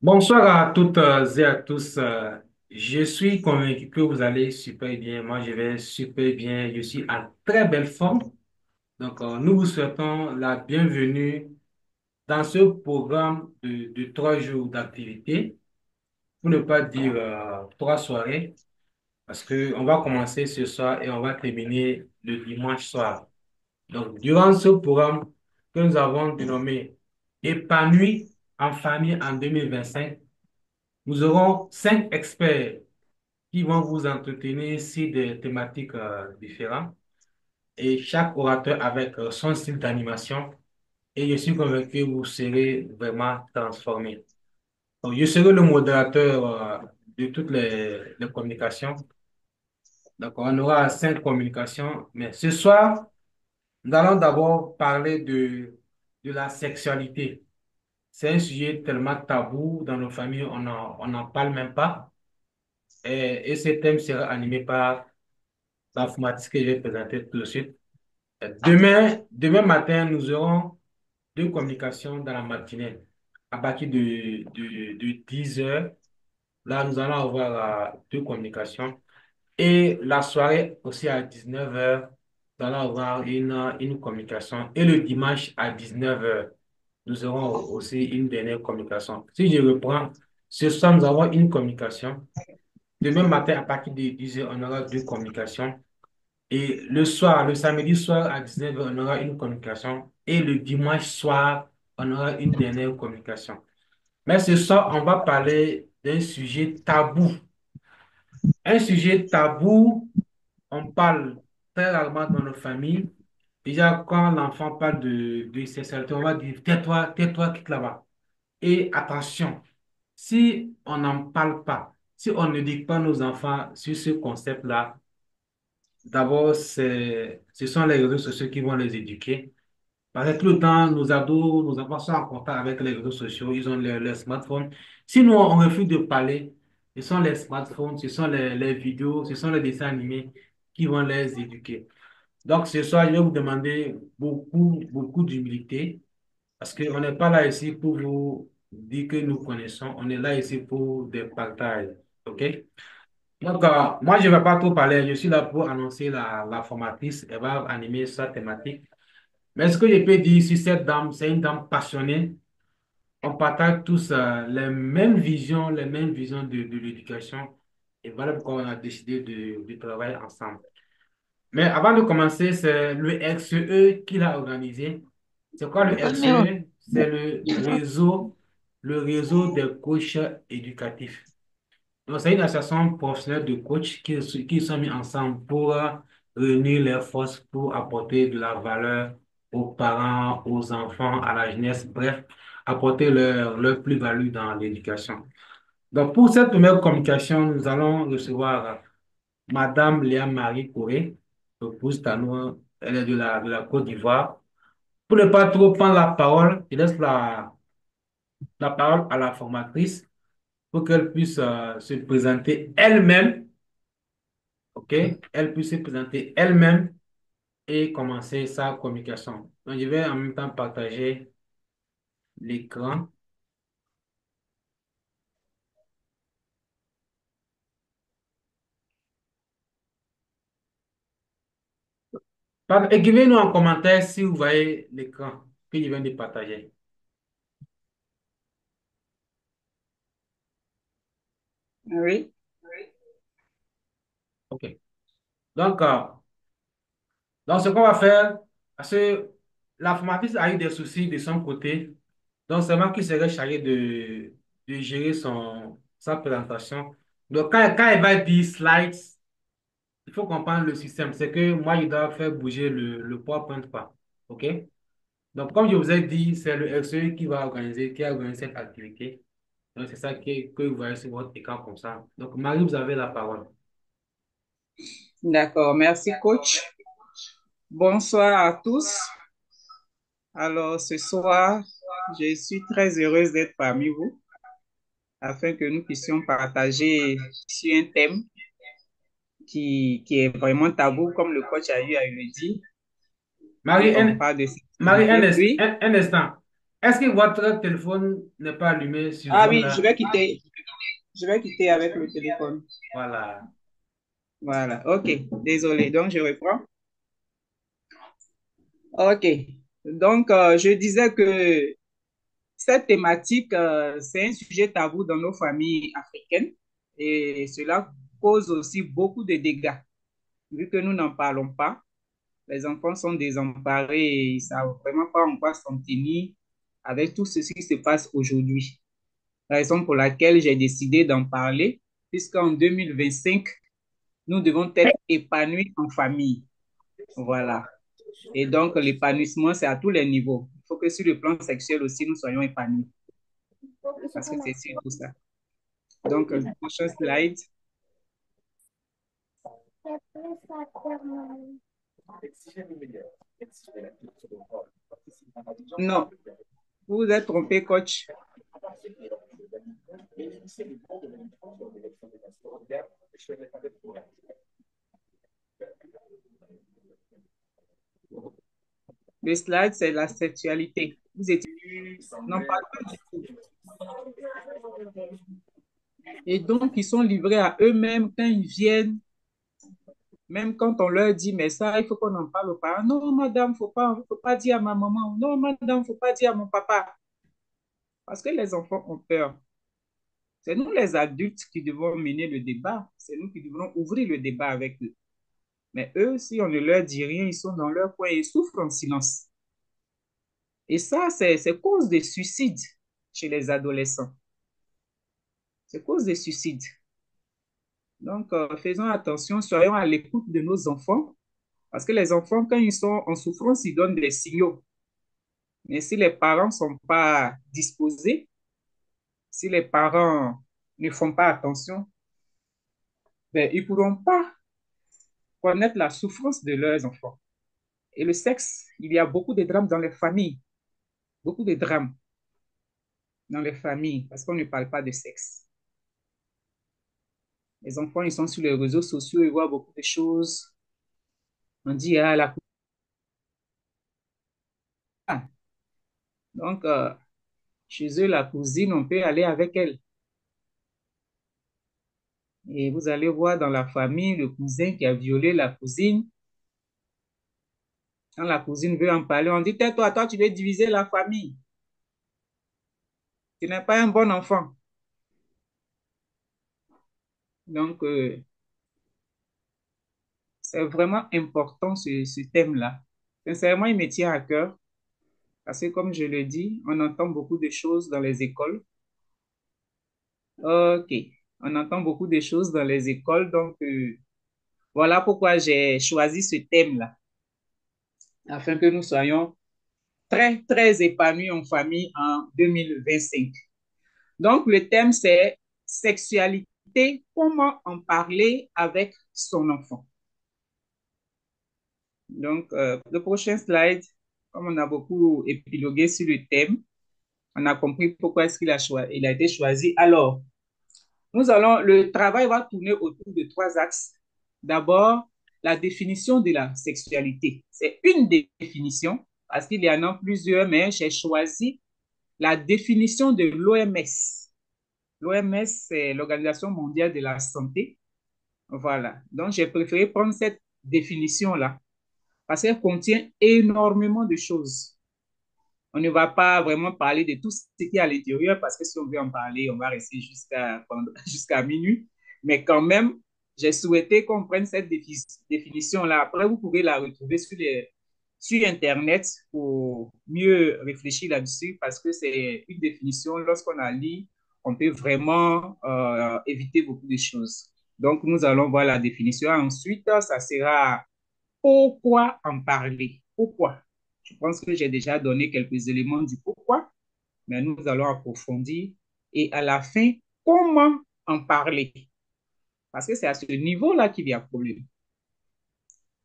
Bonsoir à toutes et à tous. Je suis convaincu que vous allez super bien. Moi, je vais super bien. Je suis en très belle forme. Donc, nous vous souhaitons la bienvenue dans ce programme de 3 jours d'activité, pour ne pas dire 3 soirées, parce qu'on va commencer ce soir et on va terminer le dimanche soir. Donc, durant ce programme que nous avons dénommé Épanoui en famille en 2025, nous aurons 5 experts qui vont vous entretenir sur des thématiques différentes et chaque orateur avec son style d'animation. Et je suis convaincu que vous serez vraiment transformés. Donc, je serai le modérateur de toutes les communications. Donc, on aura 5 communications. Mais ce soir, nous allons d'abord parler de la sexualité. C'est un sujet tellement tabou dans nos familles, on n'en parle même pas. Et ce thème sera animé par l'informatique que je vais présenter tout de suite. Demain matin, nous aurons 2 communications dans la matinée. À partir de 10 heures, là, nous allons avoir 2 communications. Et la soirée aussi à 19 heures, nous allons avoir une communication. Et le dimanche à 19 heures, nous aurons aussi une dernière communication. Si je reprends, ce soir, nous avons une communication. Demain matin, à partir de 10 heures, on aura 2 communications. Et le soir, le samedi soir à 19 heures, on aura une communication. Et le dimanche soir, on aura une dernière communication. Mais ce soir, on va parler d'un sujet tabou. Un sujet tabou, on parle très rarement dans nos familles. Déjà, quand l'enfant parle de sexualité, on va dire tais-toi, quitte là-bas. Et attention, si on n'en parle pas, si on ne dit pas nos enfants sur ce concept-là, d'abord, ce sont les réseaux sociaux qui vont les éduquer. Parce que tout le temps, nos ados, nos enfants sont en contact avec les réseaux sociaux, ils ont leur smartphone. Si nous, on refuse de parler, ce sont les smartphones, ce sont les vidéos, ce sont les dessins animés qui vont les éduquer. Donc, ce soir, je vais vous demander beaucoup d'humilité, parce qu'on n'est pas là ici pour vous dire que nous connaissons, on est là ici pour des partages. OK? Donc, moi, je ne vais pas trop parler, je suis là pour annoncer la formatrice, elle va animer sa thématique. Mais ce que je peux dire sur cette dame, c'est une dame passionnée. On partage tous les mêmes visions de l'éducation. Et voilà pourquoi on a décidé de travailler ensemble. Mais avant de commencer, c'est le XE qui l'a organisé. C'est quoi le XE? C'est le réseau des coachs éducatifs. Donc, c'est une association professionnelle de coachs qui sont mis ensemble pour réunir leurs forces pour apporter de la valeur aux parents, aux enfants, à la jeunesse, bref, apporter leur plus-value dans l'éducation. Donc, pour cette première communication, nous allons recevoir Madame Léa Marie Corée, épouse Tanoua, elle est de la Côte d'Ivoire. Pour ne pas trop prendre la parole, je laisse la parole à la formatrice pour qu'elle puisse se présenter elle-même. OK? Elle puisse se présenter elle-même et commencer sa communication. Donc, je vais en même temps partager l'écran. Écrivez-nous en commentaire si vous voyez l'écran que je viens de partager. Oui, OK. Donc, ce qu'on va faire, parce que la formatrice a eu des soucis de son côté, donc c'est moi qui serai chargé de gérer sa présentation. Donc, quand elle va dire slides, il faut comprendre le système. C'est que moi, je dois faire bouger le PowerPoint pas. OK? Donc, comme je vous ai dit, c'est le SE qui a organisé cette activité. Donc, c'est ça que vous voyez sur votre écran comme ça. Donc, Marie, vous avez la parole. d'accord. Merci, coach. Bonsoir à tous. Alors, ce soir, je suis très heureuse d'être parmi vous afin que nous puissions partager sur un thème qui est vraiment tabou, comme le coach a eu à le dire. Marie, Et on parle de Marie, sexualité. Oui, un instant. Est-ce que votre téléphone n'est pas allumé sur Ah Zoom oui, là? je vais quitter avec le téléphone. Voilà. Voilà, ok, désolé. Donc, je reprends. Ok, donc je disais que cette thématique, c'est un sujet tabou dans nos familles africaines et cela cause aussi beaucoup de dégâts. Vu que nous n'en parlons pas, les enfants sont désemparés et ils ne savent vraiment pas en quoi s'en tenir avec tout ce qui se passe aujourd'hui. Raison pour laquelle j'ai décidé d'en parler, puisqu'en 2025, nous devons être épanouis en famille. Voilà. Et donc, l'épanouissement, c'est à tous les niveaux. Il faut que sur le plan sexuel aussi, nous soyons épanouis, parce que c'est surtout ça. Donc, prochain slide. Non, vous vous êtes trompé, coach. Le slide, c'est la sexualité. Vous étiez... Non, pas du tout. Et donc, ils sont livrés à eux-mêmes quand ils viennent, même quand on leur dit, mais ça, il faut qu'on en parle aux parents. Non, madame, faut pas dire à ma maman. Non, madame, faut pas dire à mon papa. Parce que les enfants ont peur. C'est nous, les adultes, qui devons mener le débat. C'est nous qui devons ouvrir le débat avec eux. Mais eux, si on ne leur dit rien, ils sont dans leur coin et ils souffrent en silence. Et ça, c'est cause de suicide chez les adolescents. C'est cause de suicide. Donc, faisons attention, soyons à l'écoute de nos enfants, parce que les enfants, quand ils sont en souffrance, ils donnent des signaux. Mais si les parents ne sont pas disposés, si les parents ne font pas attention, ben, ils ne pourront pas connaître la souffrance de leurs enfants. Et le sexe, il y a beaucoup de drames dans les familles, beaucoup de drames dans les familles, parce qu'on ne parle pas de sexe. Les enfants, ils sont sur les réseaux sociaux, ils voient beaucoup de choses. On dit, ah, la cousine. Donc, chez eux, la cousine, on peut aller avec elle. Et vous allez voir dans la famille le cousin qui a violé la cousine. Quand la cousine veut en parler, on dit, tais-toi, toi, tu veux diviser la famille. Tu n'es pas un bon enfant. Donc, c'est vraiment important ce thème-là. Sincèrement, il me tient à cœur parce que, comme je le dis, on entend beaucoup de choses dans les écoles. OK. On entend beaucoup de choses dans les écoles. Donc, voilà pourquoi j'ai choisi ce thème-là, afin que nous soyons très, très épanouis en famille en 2025. Donc, le thème, c'est sexualité, comment en parler avec son enfant. Donc, le prochain slide, comme on a beaucoup épilogué sur le thème, on a compris pourquoi est-ce il a été choisi. Alors, le travail va tourner autour de trois axes. D'abord, la définition de la sexualité. C'est une définition, parce qu'il y en a plusieurs, mais j'ai choisi la définition de l'OMS. L'OMS, c'est l'Organisation mondiale de la santé. Voilà. Donc, j'ai préféré prendre cette définition-là parce qu'elle contient énormément de choses. On ne va pas vraiment parler de tout ce qui est à l'intérieur parce que si on veut en parler, on va rester jusqu'à minuit. Mais quand même, j'ai souhaité qu'on prenne cette définition-là. Après, vous pouvez la retrouver sur Internet pour mieux réfléchir là-dessus parce que c'est une définition, lorsqu'on la lit, on peut vraiment éviter beaucoup de choses. Donc, nous allons voir la définition. Ensuite, ça sera pourquoi en parler? Pourquoi? Je pense que j'ai déjà donné quelques éléments du pourquoi, mais nous allons approfondir. Et à la fin, comment en parler? Parce que c'est à ce niveau-là qu'il y a problème.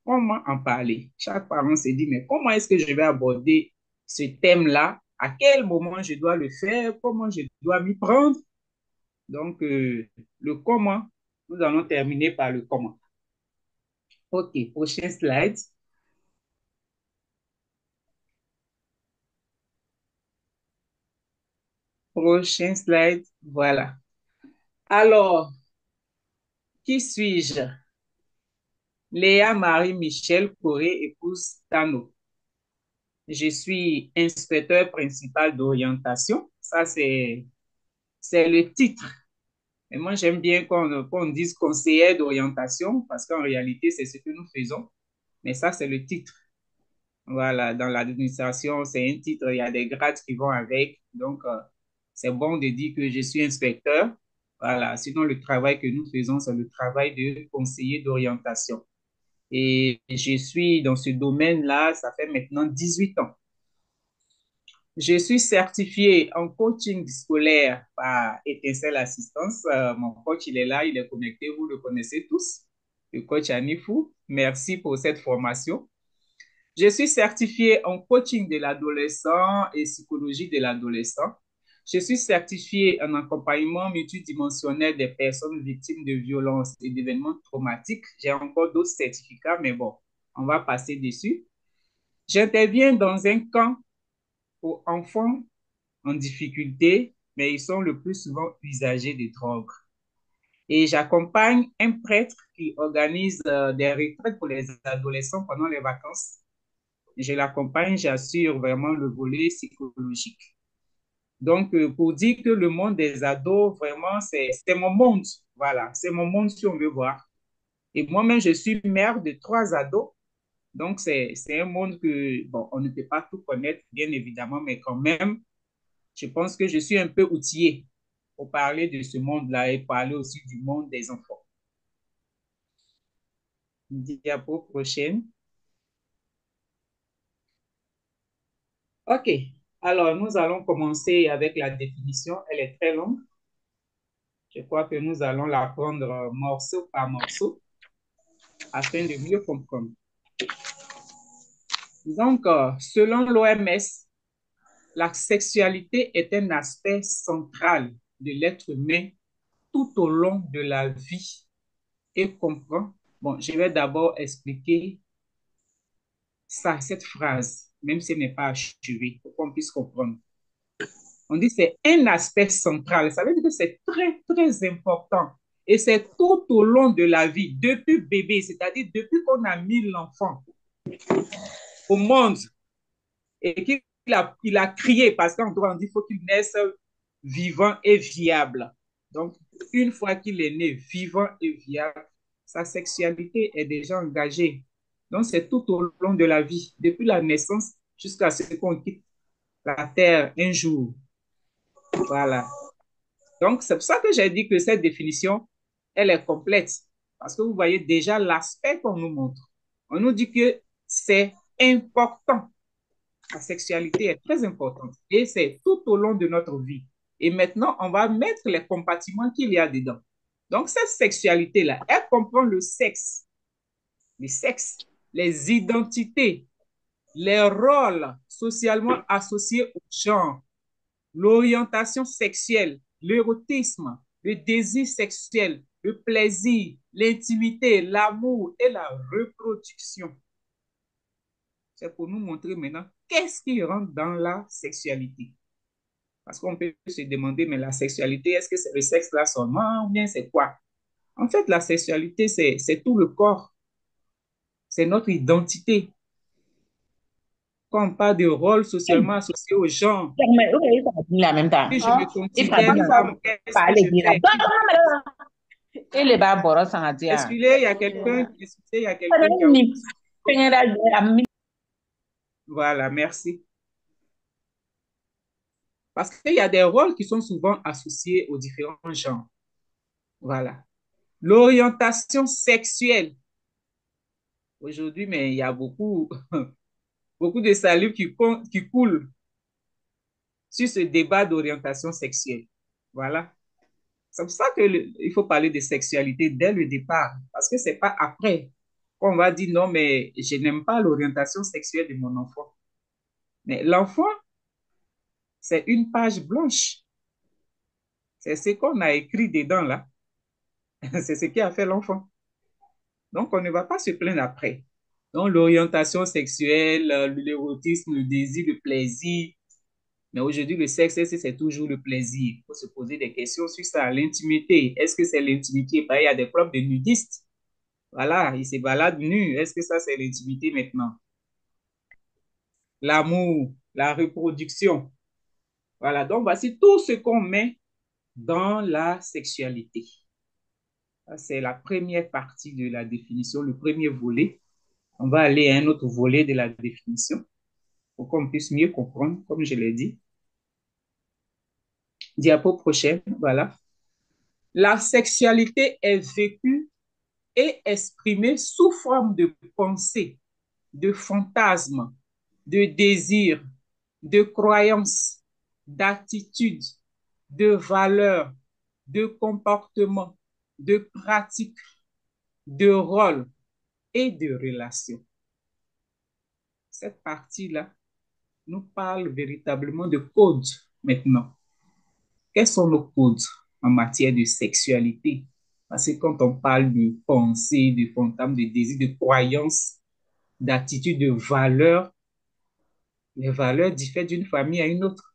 Comment en parler? Chaque parent se dit, mais comment est-ce que je vais aborder ce thème-là? À quel moment je dois le faire? Comment je dois m'y prendre? Donc, le comment, nous allons terminer par le comment. OK, prochain slide. Prochain slide. Voilà. Alors, qui suis-je? Léa Marie-Michel Corée, épouse Tano. Je suis inspecteur principal d'orientation. Ça, c'est le titre. Et moi, j'aime bien qu'on dise conseiller d'orientation parce qu'en réalité, c'est ce que nous faisons. Mais ça, c'est le titre. Voilà, dans l'administration, c'est un titre, il y a des grades qui vont avec. Donc, c'est bon de dire que je suis inspecteur. Voilà, sinon le travail que nous faisons, c'est le travail de conseiller d'orientation. Et je suis dans ce domaine-là, ça fait maintenant 18 ans. Je suis certifiée en coaching scolaire par Étincelle Assistance. Mon coach, il est là, il est connecté, vous le connaissez tous, le coach Anifou. Merci pour cette formation. Je suis certifiée en coaching de l'adolescent et psychologie de l'adolescent. Je suis certifiée en accompagnement multidimensionnel des personnes victimes de violences et d'événements traumatiques. J'ai encore d'autres certificats, mais bon, on va passer dessus. J'interviens dans un camp pour enfants en difficulté, mais ils sont le plus souvent usagers de drogue. Et j'accompagne un prêtre qui organise des retraites pour les adolescents pendant les vacances. Je l'accompagne, j'assure vraiment le volet psychologique. Donc, pour dire que le monde des ados, vraiment, c'est mon monde. Voilà, c'est mon monde si on veut voir. Et moi-même, je suis mère de 3 ados. Donc, c'est un monde que, bon, on ne peut pas tout connaître, bien évidemment, mais quand même, je pense que je suis un peu outillée pour parler de ce monde-là et parler aussi du monde des enfants. Diapo prochaine. OK. Alors, nous allons commencer avec la définition. Elle est très longue. Je crois que nous allons la prendre morceau par morceau afin de mieux comprendre. Donc, selon l'OMS, la sexualité est un aspect central de l'être humain tout au long de la vie et comprend. Bon, je vais d'abord expliquer ça, cette phrase, même si elle n'est pas achevée, pour qu'on puisse comprendre. On dit que c'est un aspect central. Ça veut dire que c'est très, très important. Et c'est tout au long de la vie, depuis bébé, c'est-à-dire depuis qu'on a mis l'enfant au monde et il a crié, parce qu'en droit, on dit qu'il faut qu'il naisse vivant et viable. Donc, une fois qu'il est né vivant et viable, sa sexualité est déjà engagée. Donc, c'est tout au long de la vie, depuis la naissance jusqu'à ce qu'on quitte la terre un jour. Voilà. Donc, c'est pour ça que j'ai dit que cette définition, elle est complète. Parce que vous voyez déjà l'aspect qu'on nous montre. On nous dit que c'est important. La sexualité est très importante et c'est tout au long de notre vie. Et maintenant, on va mettre les compartiments qu'il y a dedans. Donc, cette sexualité-là, elle comprend le sexe, les identités, les rôles socialement associés au genre, l'orientation sexuelle, l'érotisme, le désir sexuel, le plaisir, l'intimité, l'amour et la reproduction. C'est pour nous montrer maintenant qu'est-ce qui rentre dans la sexualité. Parce qu'on peut se demander, mais la sexualité, est-ce que c'est le sexe là seulement ou bien c'est quoi? En fait, la sexualité, c'est tout le corps. C'est notre identité. Quand on parle de rôle socialement associé au genre, Mais oui, ça dit en même temps. si je me Il parle considère femme, qu'est-ce que parler je dire. fais? Il est pas boros sans dire. Excusez, il y a quelqu'un, excusez, il y a quelqu'un qui a... Voilà, merci. Parce qu'il y a des rôles qui sont souvent associés aux différents genres. Voilà. L'orientation sexuelle. Aujourd'hui, mais il y a beaucoup, beaucoup de salive qui coulent sur ce débat d'orientation sexuelle. Voilà. C'est pour ça qu'il faut parler de sexualité dès le départ, parce que c'est pas après qu'on va dire non, mais je n'aime pas l'orientation sexuelle de mon enfant. Mais l'enfant, c'est une page blanche. C'est ce qu'on a écrit dedans là. C'est ce qui a fait l'enfant. Donc, on ne va pas se plaindre après. Donc, l'orientation sexuelle, l'érotisme, le désir, le plaisir, Mais aujourd'hui, le sexe, c'est toujours le plaisir. Il faut se poser des questions sur ça. L'intimité, est-ce que c'est l'intimité? Il y a des clubs de nudistes. Voilà, ils se baladent nus. Est-ce que ça, c'est l'intimité maintenant? L'amour, la reproduction. Voilà, donc voici tout ce qu'on met dans la sexualité. C'est la première partie de la définition, le premier volet. On va aller à un autre volet de la définition pour qu'on puisse mieux comprendre, comme je l'ai dit. Diapo prochaine, voilà. La sexualité est vécue et exprimée sous forme de pensée, de fantasme, de désir, de croyance, d'attitude, de valeur, de comportement, de pratique, de rôle et de relation. Cette partie-là nous parle véritablement de codes maintenant. Quels sont nos codes en matière de sexualité? Parce que quand on parle de pensée, de fantasme, de désir, de croyance, d'attitude, de valeur, les valeurs diffèrent d'une famille à une autre.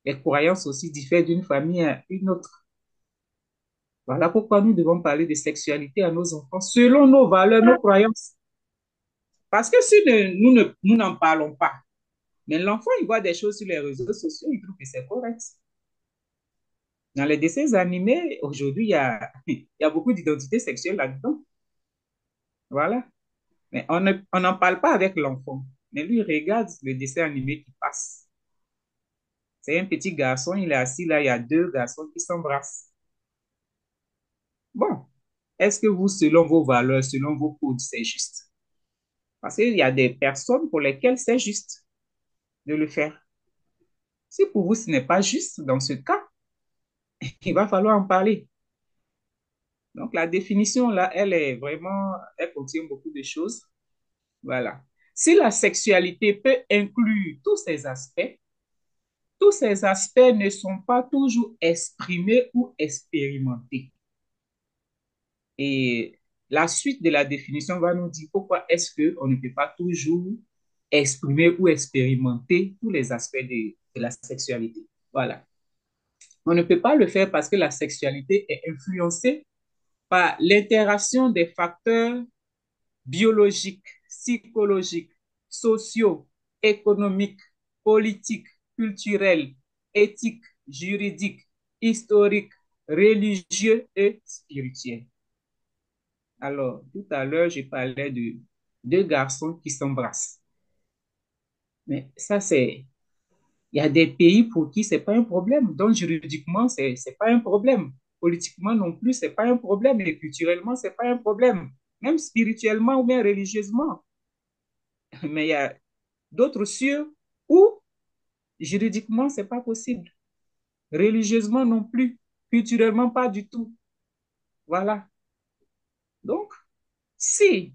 Les croyances aussi diffèrent d'une famille à une autre. Voilà pourquoi nous devons parler de sexualité à nos enfants selon nos valeurs, nos croyances. Parce que si nous n'en parlons pas, mais l'enfant, il voit des choses sur les réseaux sociaux, il trouve que c'est correct. Dans les dessins animés, aujourd'hui, il y a beaucoup d'identités sexuelles là-dedans. Voilà. Mais on n'en parle pas avec l'enfant. Mais lui, il regarde le dessin animé qui passe. C'est un petit garçon, il est assis là, il y a deux garçons qui s'embrassent. Bon, est-ce que vous, selon vos valeurs, selon vos codes, c'est juste? Parce qu'il y a des personnes pour lesquelles c'est juste de le faire. Si pour vous, ce n'est pas juste dans ce cas, il va falloir en parler. Donc, la définition, là, elle contient beaucoup de choses. Voilà. Si la sexualité peut inclure tous ces aspects ne sont pas toujours exprimés ou expérimentés. Et la suite de la définition va nous dire pourquoi est-ce qu'on ne peut pas toujours exprimer ou expérimenter tous les aspects de la sexualité. Voilà. On ne peut pas le faire parce que la sexualité est influencée par l'interaction des facteurs biologiques, psychologiques, sociaux, économiques, politiques, culturels, éthiques, juridiques, historiques, religieux et spirituels. Alors, tout à l'heure, je parlais de deux garçons qui s'embrassent. Mais ça, il y a des pays pour qui c'est pas un problème. Donc, juridiquement, c'est pas un problème. Politiquement non plus, c'est pas un problème. Et culturellement, c'est pas un problème. Même spirituellement ou bien religieusement. Mais il y a d'autres cieux où juridiquement, c'est pas possible. Religieusement non plus. Culturellement, pas du tout. Voilà. Donc, si,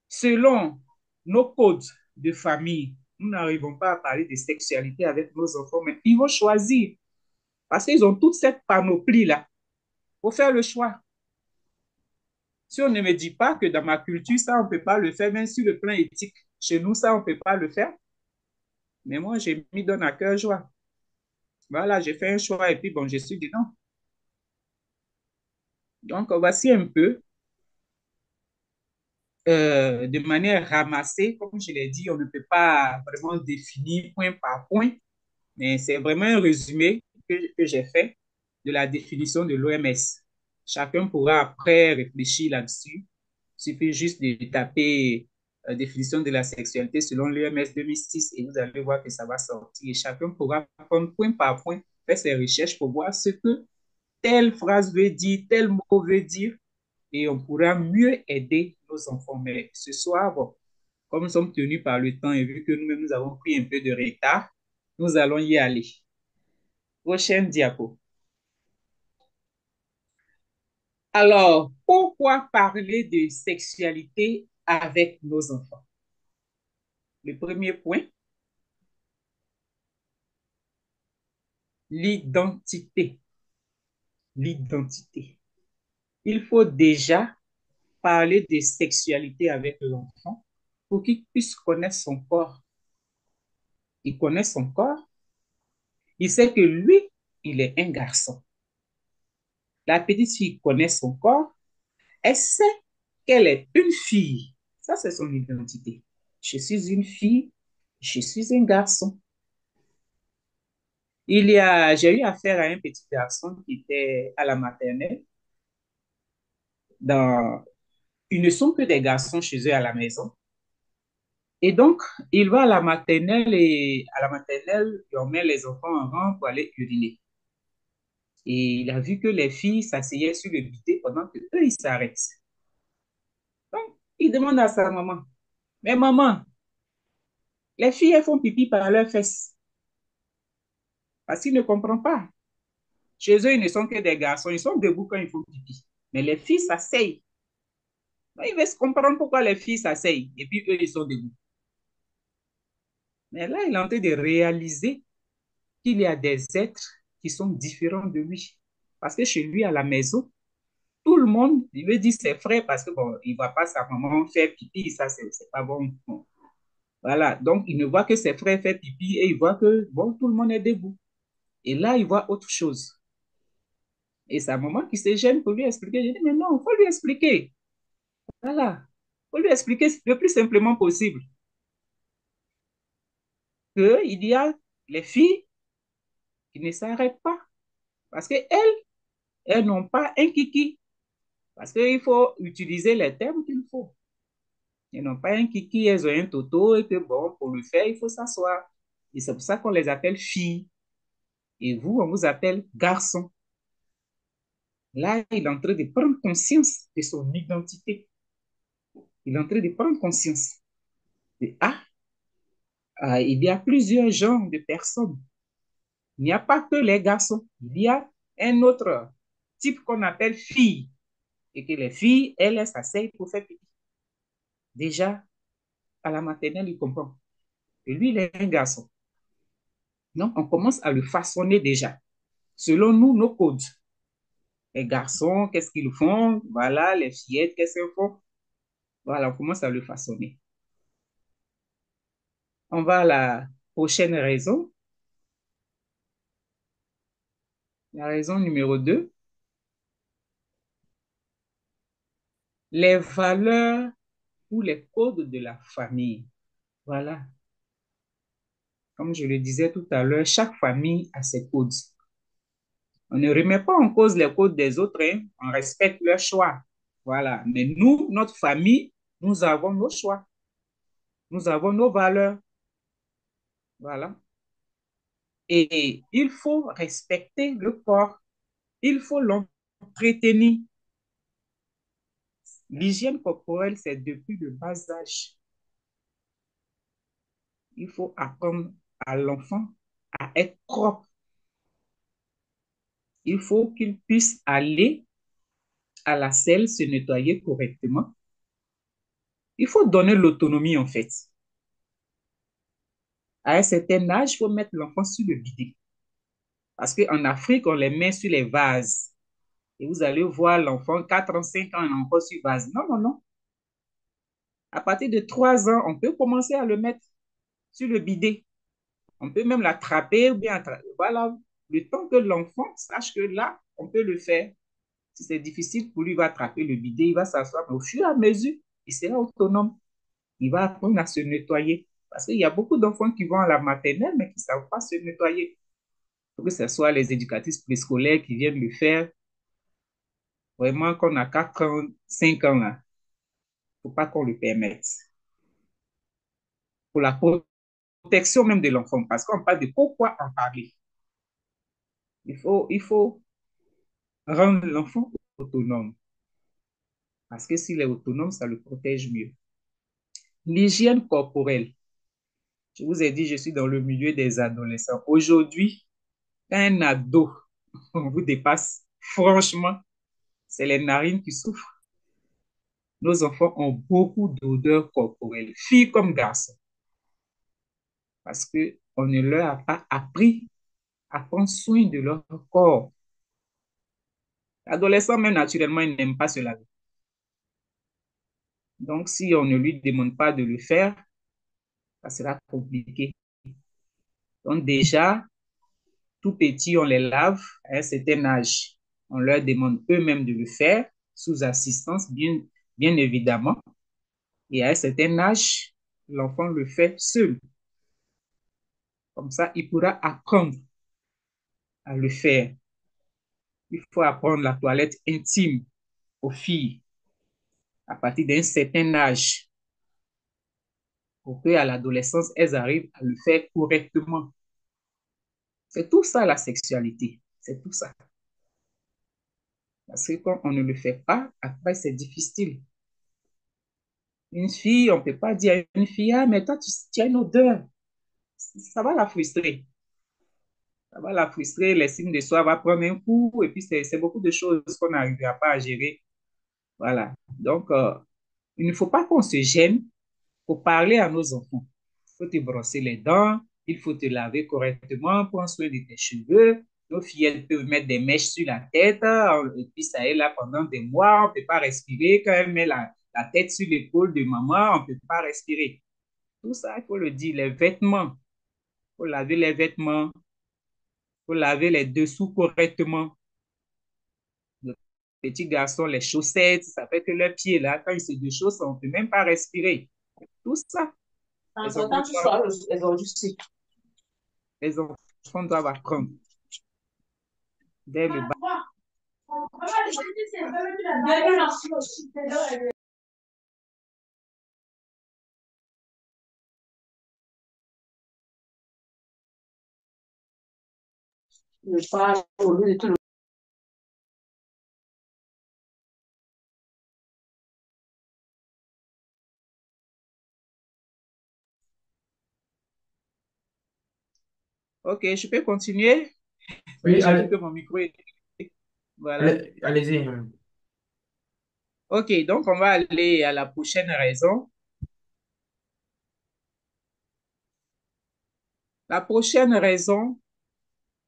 selon nos codes de famille, nous n'arrivons pas à parler de sexualité avec nos enfants, mais ils vont choisir parce qu'ils ont toute cette panoplie-là pour faire le choix. Si on ne me dit pas que dans ma culture, ça, on ne peut pas le faire, même sur le plan éthique, chez nous, ça, on ne peut pas le faire, mais moi, j'ai mis donne à cœur joie. Voilà, j'ai fait un choix et puis bon, je suis dedans. Donc, voici un peu, de manière ramassée, comme je l'ai dit, on ne peut pas vraiment définir point par point, mais c'est vraiment un résumé que j'ai fait de la définition de l'OMS. Chacun pourra après réfléchir là-dessus. Il suffit juste de taper définition de la sexualité selon l'OMS 2006 et vous allez voir que ça va sortir. Et chacun pourra prendre point par point, faire ses recherches pour voir ce que telle phrase veut dire, tel mot veut dire et on pourra mieux aider nos enfants. Mais ce soir, bon, comme nous sommes tenus par le temps et vu que nous-mêmes nous avons pris un peu de retard, nous allons y aller. Prochaine diapo. Alors, pourquoi parler de sexualité avec nos enfants? Le premier point, l'identité. L'identité. Il faut déjà parler de sexualité avec l'enfant pour qu'il puisse connaître son corps. Il connaît son corps, Il sait que lui, il est un garçon. La petite fille connaît son corps. Elle sait qu'elle est une fille. Ça, c'est son identité. Je suis une fille, je suis un garçon. J'ai eu affaire à un petit garçon qui était à la maternelle. Dans, ils ne sont que des garçons chez eux à la maison. Et donc, il va à la maternelle et à la maternelle, on met les enfants en rang pour aller uriner. Et il a vu que les filles s'asseyaient sur le bidet pendant que eux, ils s'arrêtent. Donc, il demande à sa maman, mais maman, les filles, elles font pipi par leurs fesses. Parce qu'il ne comprend pas. Chez eux, ils ne sont que des garçons. Ils sont debout quand ils font pipi. Mais les filles s'asseyent. Donc, il veut se comprendre pourquoi les filles s'asseyent. Et puis, eux, ils sont debout. Mais là, il est en train de réaliser qu'il y a des êtres qui sont différents de lui. Parce que chez lui, à la maison, tout le monde, il veut dire ses frères parce que bon, il ne voit pas sa maman faire pipi, ça, c'est pas bon. Bon. Voilà. Donc, il ne voit que ses frères faire pipi et il voit que, bon, tout le monde est debout. Et là, il voit autre chose. Et sa maman qui se gêne pour lui expliquer. Je dis, mais non, il faut lui expliquer. Voilà. Il faut lui expliquer le plus simplement possible qu'il y a les filles qui ne s'arrêtent pas. Parce qu'elles, elles n'ont pas un kiki. Parce qu'il faut utiliser les termes qu'il faut. Elles n'ont pas un kiki, elles ont un toto et que bon, pour le faire, il faut s'asseoir. Et c'est pour ça qu'on les appelle filles. Et vous, on vous appelle garçons. Là, il est en train de prendre conscience de son identité. Il est en train de prendre conscience de, il y a plusieurs genres de personnes. Il n'y a pas que les garçons. Il y a un autre type qu'on appelle fille. Et que les filles, elles s'asseyent pour faire pipi. Déjà, à la maternelle, il comprend. Et lui, il est un garçon. Donc, on commence à le façonner déjà. Selon nous, nos codes. Les garçons, qu'est-ce qu'ils font? Voilà, les fillettes, qu'est-ce qu'elles font? Voilà, on commence à le façonner. On va à la prochaine raison. La raison numéro 2, les valeurs ou les codes de la famille. Voilà. Comme je le disais tout à l'heure, chaque famille a ses codes. On ne remet pas en cause les codes des autres, hein. On respecte leurs choix. Voilà. Mais nous, notre famille, nous avons nos choix. Nous avons nos valeurs. Voilà. Et il faut respecter le corps. Il faut l'entretenir. L'hygiène corporelle, c'est depuis le bas âge. Il faut apprendre à l'enfant à être propre. Il faut qu'il puisse aller à la selle, se nettoyer correctement. Il faut donner l'autonomie, en fait. À un certain âge, il faut mettre l'enfant sur le bidet. Parce qu'en Afrique, on les met sur les vases. Et vous allez voir l'enfant, 4 ans, 5 ans, encore sur vase. Non, non, non. À partir de 3 ans, on peut commencer à le mettre sur le bidet. On peut même l'attraper ou bien voilà, le temps que l'enfant sache que là, on peut le faire. Si c'est difficile pour lui, il va attraper le bidet, il va s'asseoir, mais au fur et à mesure, il sera autonome. Il va apprendre à se nettoyer. Parce qu'il y a beaucoup d'enfants qui vont à la maternelle, mais qui ne savent pas se nettoyer. Que ce soit les éducatrices préscolaires qui viennent le faire, vraiment qu'on a 4 ans, 5 ans, là, il ne faut pas qu'on le permette. Pour la protection même de l'enfant, parce qu'on parle de pourquoi en parler. Il faut rendre l'enfant autonome. Parce que s'il est autonome, ça le protège mieux. L'hygiène corporelle. Je vous ai dit, je suis dans le milieu des adolescents. Aujourd'hui, quand un ado on vous dépasse, franchement, c'est les narines qui souffrent. Nos enfants ont beaucoup d'odeurs corporelles, filles comme garçons, parce qu'on ne leur a pas appris à prendre soin de leur corps. L'adolescent, même naturellement, il n'aime pas se laver. Donc, si on ne lui demande pas de le faire, ça sera compliqué. Donc, déjà, tout petits, on les lave à un certain âge. On leur demande eux-mêmes de le faire sous assistance, bien évidemment. Et à un certain âge, l'enfant le fait seul. Comme ça, il pourra apprendre à le faire. Il faut apprendre la toilette intime aux filles à partir d'un certain âge pour qu'à l'adolescence, elles arrivent à le faire correctement. C'est tout ça la sexualité. C'est tout ça. Parce que quand on ne le fait pas, après, c'est difficile. Une fille, on ne peut pas dire à une fille, ah, mais toi, tu as une odeur. Ça va la frustrer. Ça va la frustrer, l'estime de soi va prendre un coup, et puis c'est beaucoup de choses qu'on n'arrivera pas à gérer. Voilà. Donc, il ne faut pas qu'on se gêne pour parler à nos enfants. Il faut te brosser les dents, il faut te laver correctement, prendre soin de tes cheveux. Nos filles, elles peuvent mettre des mèches sur la tête, et puis ça est là pendant des mois, on ne peut pas respirer. Quand elle met la tête sur l'épaule de maman, on ne peut pas respirer. Tout ça, il faut le dire. Les vêtements, il faut laver les vêtements, il faut laver les dessous correctement. Les petits garçons, les chaussettes, ça fait que leurs pieds, là, quand ils se déchaussent, on ne peut même pas respirer. Tout ça, C'est les enfants important que tu doivent, sois aujourd'hui. les enfants doivent apprendre dès le bas. Je parle au lieu de tout le Ok, je peux continuer. Oui, J'ai vu que mon micro est... Voilà. allez-y. Ok, donc on va aller à la prochaine raison. La prochaine raison,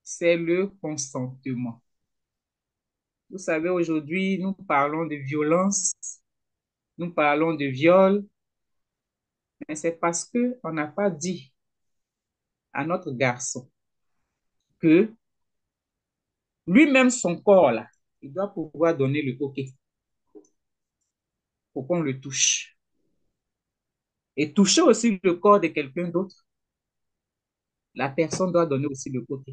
c'est le consentement. Vous savez, aujourd'hui, nous parlons de violence, nous parlons de viol, mais c'est parce que on n'a pas dit à notre garçon que lui-même, son corps, là, il doit pouvoir donner le OK pour qu'on le touche. Et toucher aussi le corps de quelqu'un d'autre, la personne doit donner aussi le OK.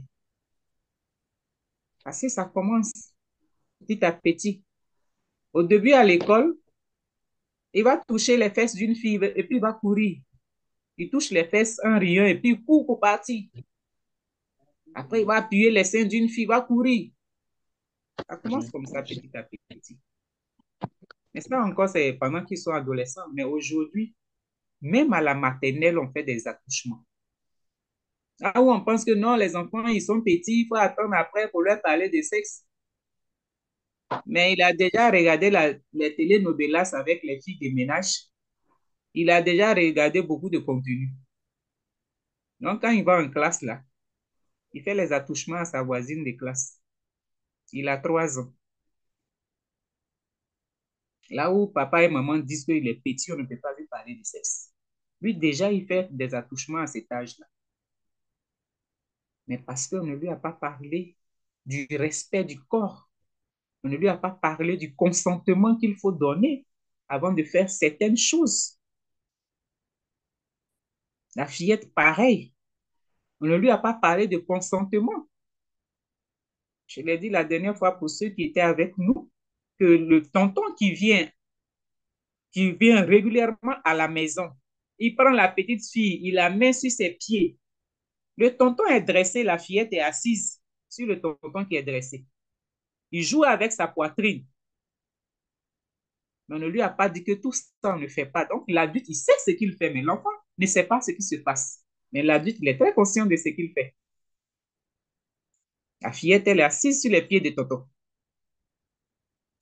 Parce que ça commence petit à petit. Au début, à l'école, il va toucher les fesses d'une fille et puis il va courir. Il touche les fesses en riant et puis il court pour partir. Après, il va appuyer les seins d'une fille, il va courir. Ça commence comme ça petit à petit. Mais ça encore, c'est pendant qu'ils sont adolescents. Mais aujourd'hui, même à la maternelle, on fait des accouchements. Là où on pense que non, les enfants, ils sont petits, il faut attendre après pour leur parler de sexe. Mais il a déjà regardé les telenovelas avec les filles de ménage. Il a déjà regardé beaucoup de contenu. Donc, quand il va en classe, là, il fait les attouchements à sa voisine de classe. Il a 3 ans. Là où papa et maman disent qu'il est petit, on ne peut pas lui parler de sexe. Lui, déjà, il fait des attouchements à cet âge-là. Mais parce qu'on ne lui a pas parlé du respect du corps. On ne lui a pas parlé du consentement qu'il faut donner avant de faire certaines choses. La fillette, pareil. On ne lui a pas parlé de consentement. Je l'ai dit la dernière fois pour ceux qui étaient avec nous, que le tonton qui vient régulièrement à la maison, il prend la petite fille, il la met sur ses pieds. Le tonton est dressé, la fillette est assise sur le tonton qui est dressé. Il joue avec sa poitrine. Mais on ne lui a pas dit que tout ça, on ne fait pas. Donc, l'adulte, il sait ce qu'il fait, mais l'enfant ne sait pas ce qui se passe. Mais l'adulte, il est très conscient de ce qu'il fait. La fillette, elle est assise sur les pieds de tonton.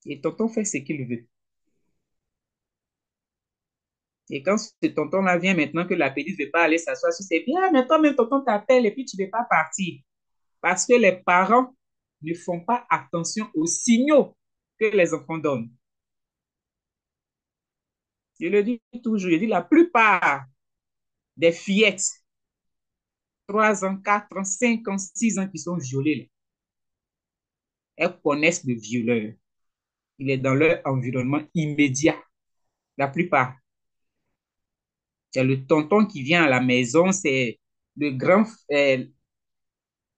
Et tonton fait ce qu'il veut. Et quand ce tonton-là vient maintenant que la petite ne veut pas aller s'asseoir sur ses pieds, ah, mais toi-même, tonton t'appelle et puis tu ne veux pas partir. Parce que les parents ne font pas attention aux signaux que les enfants donnent. Je le dis toujours, je dis la plupart des fillettes 3 ans, 4 ans, 5 ans, 6 ans qui sont violés, là, elles connaissent le violeur. Il est dans leur environnement immédiat, la plupart. C'est le tonton qui vient à la maison, c'est le grand,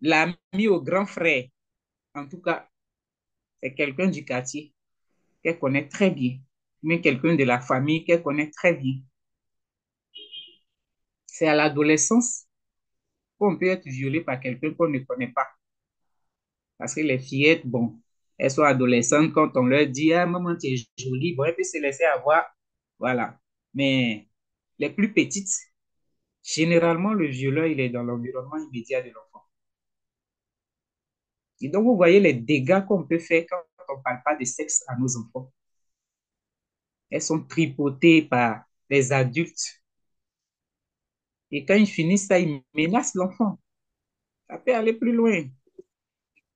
l'ami au grand frère. En tout cas, c'est quelqu'un du quartier qu'elle connaît très bien, mais quelqu'un de la famille qu'elle connaît très bien. C'est à l'adolescence qu'on peut être violé par quelqu'un qu'on ne connaît pas. Parce que les fillettes, bon, elles sont adolescentes, quand on leur dit, ah, maman, tu es jolie, bon, elles peuvent se laisser avoir, voilà. Mais les plus petites, généralement, le violeur, il est dans l'environnement immédiat de l'enfant. Et donc, vous voyez les dégâts qu'on peut faire quand on ne parle pas de sexe à nos enfants. Elles sont tripotées par les adultes. Et quand ils finissent ça, ils menacent l'enfant. Ça peut aller plus loin.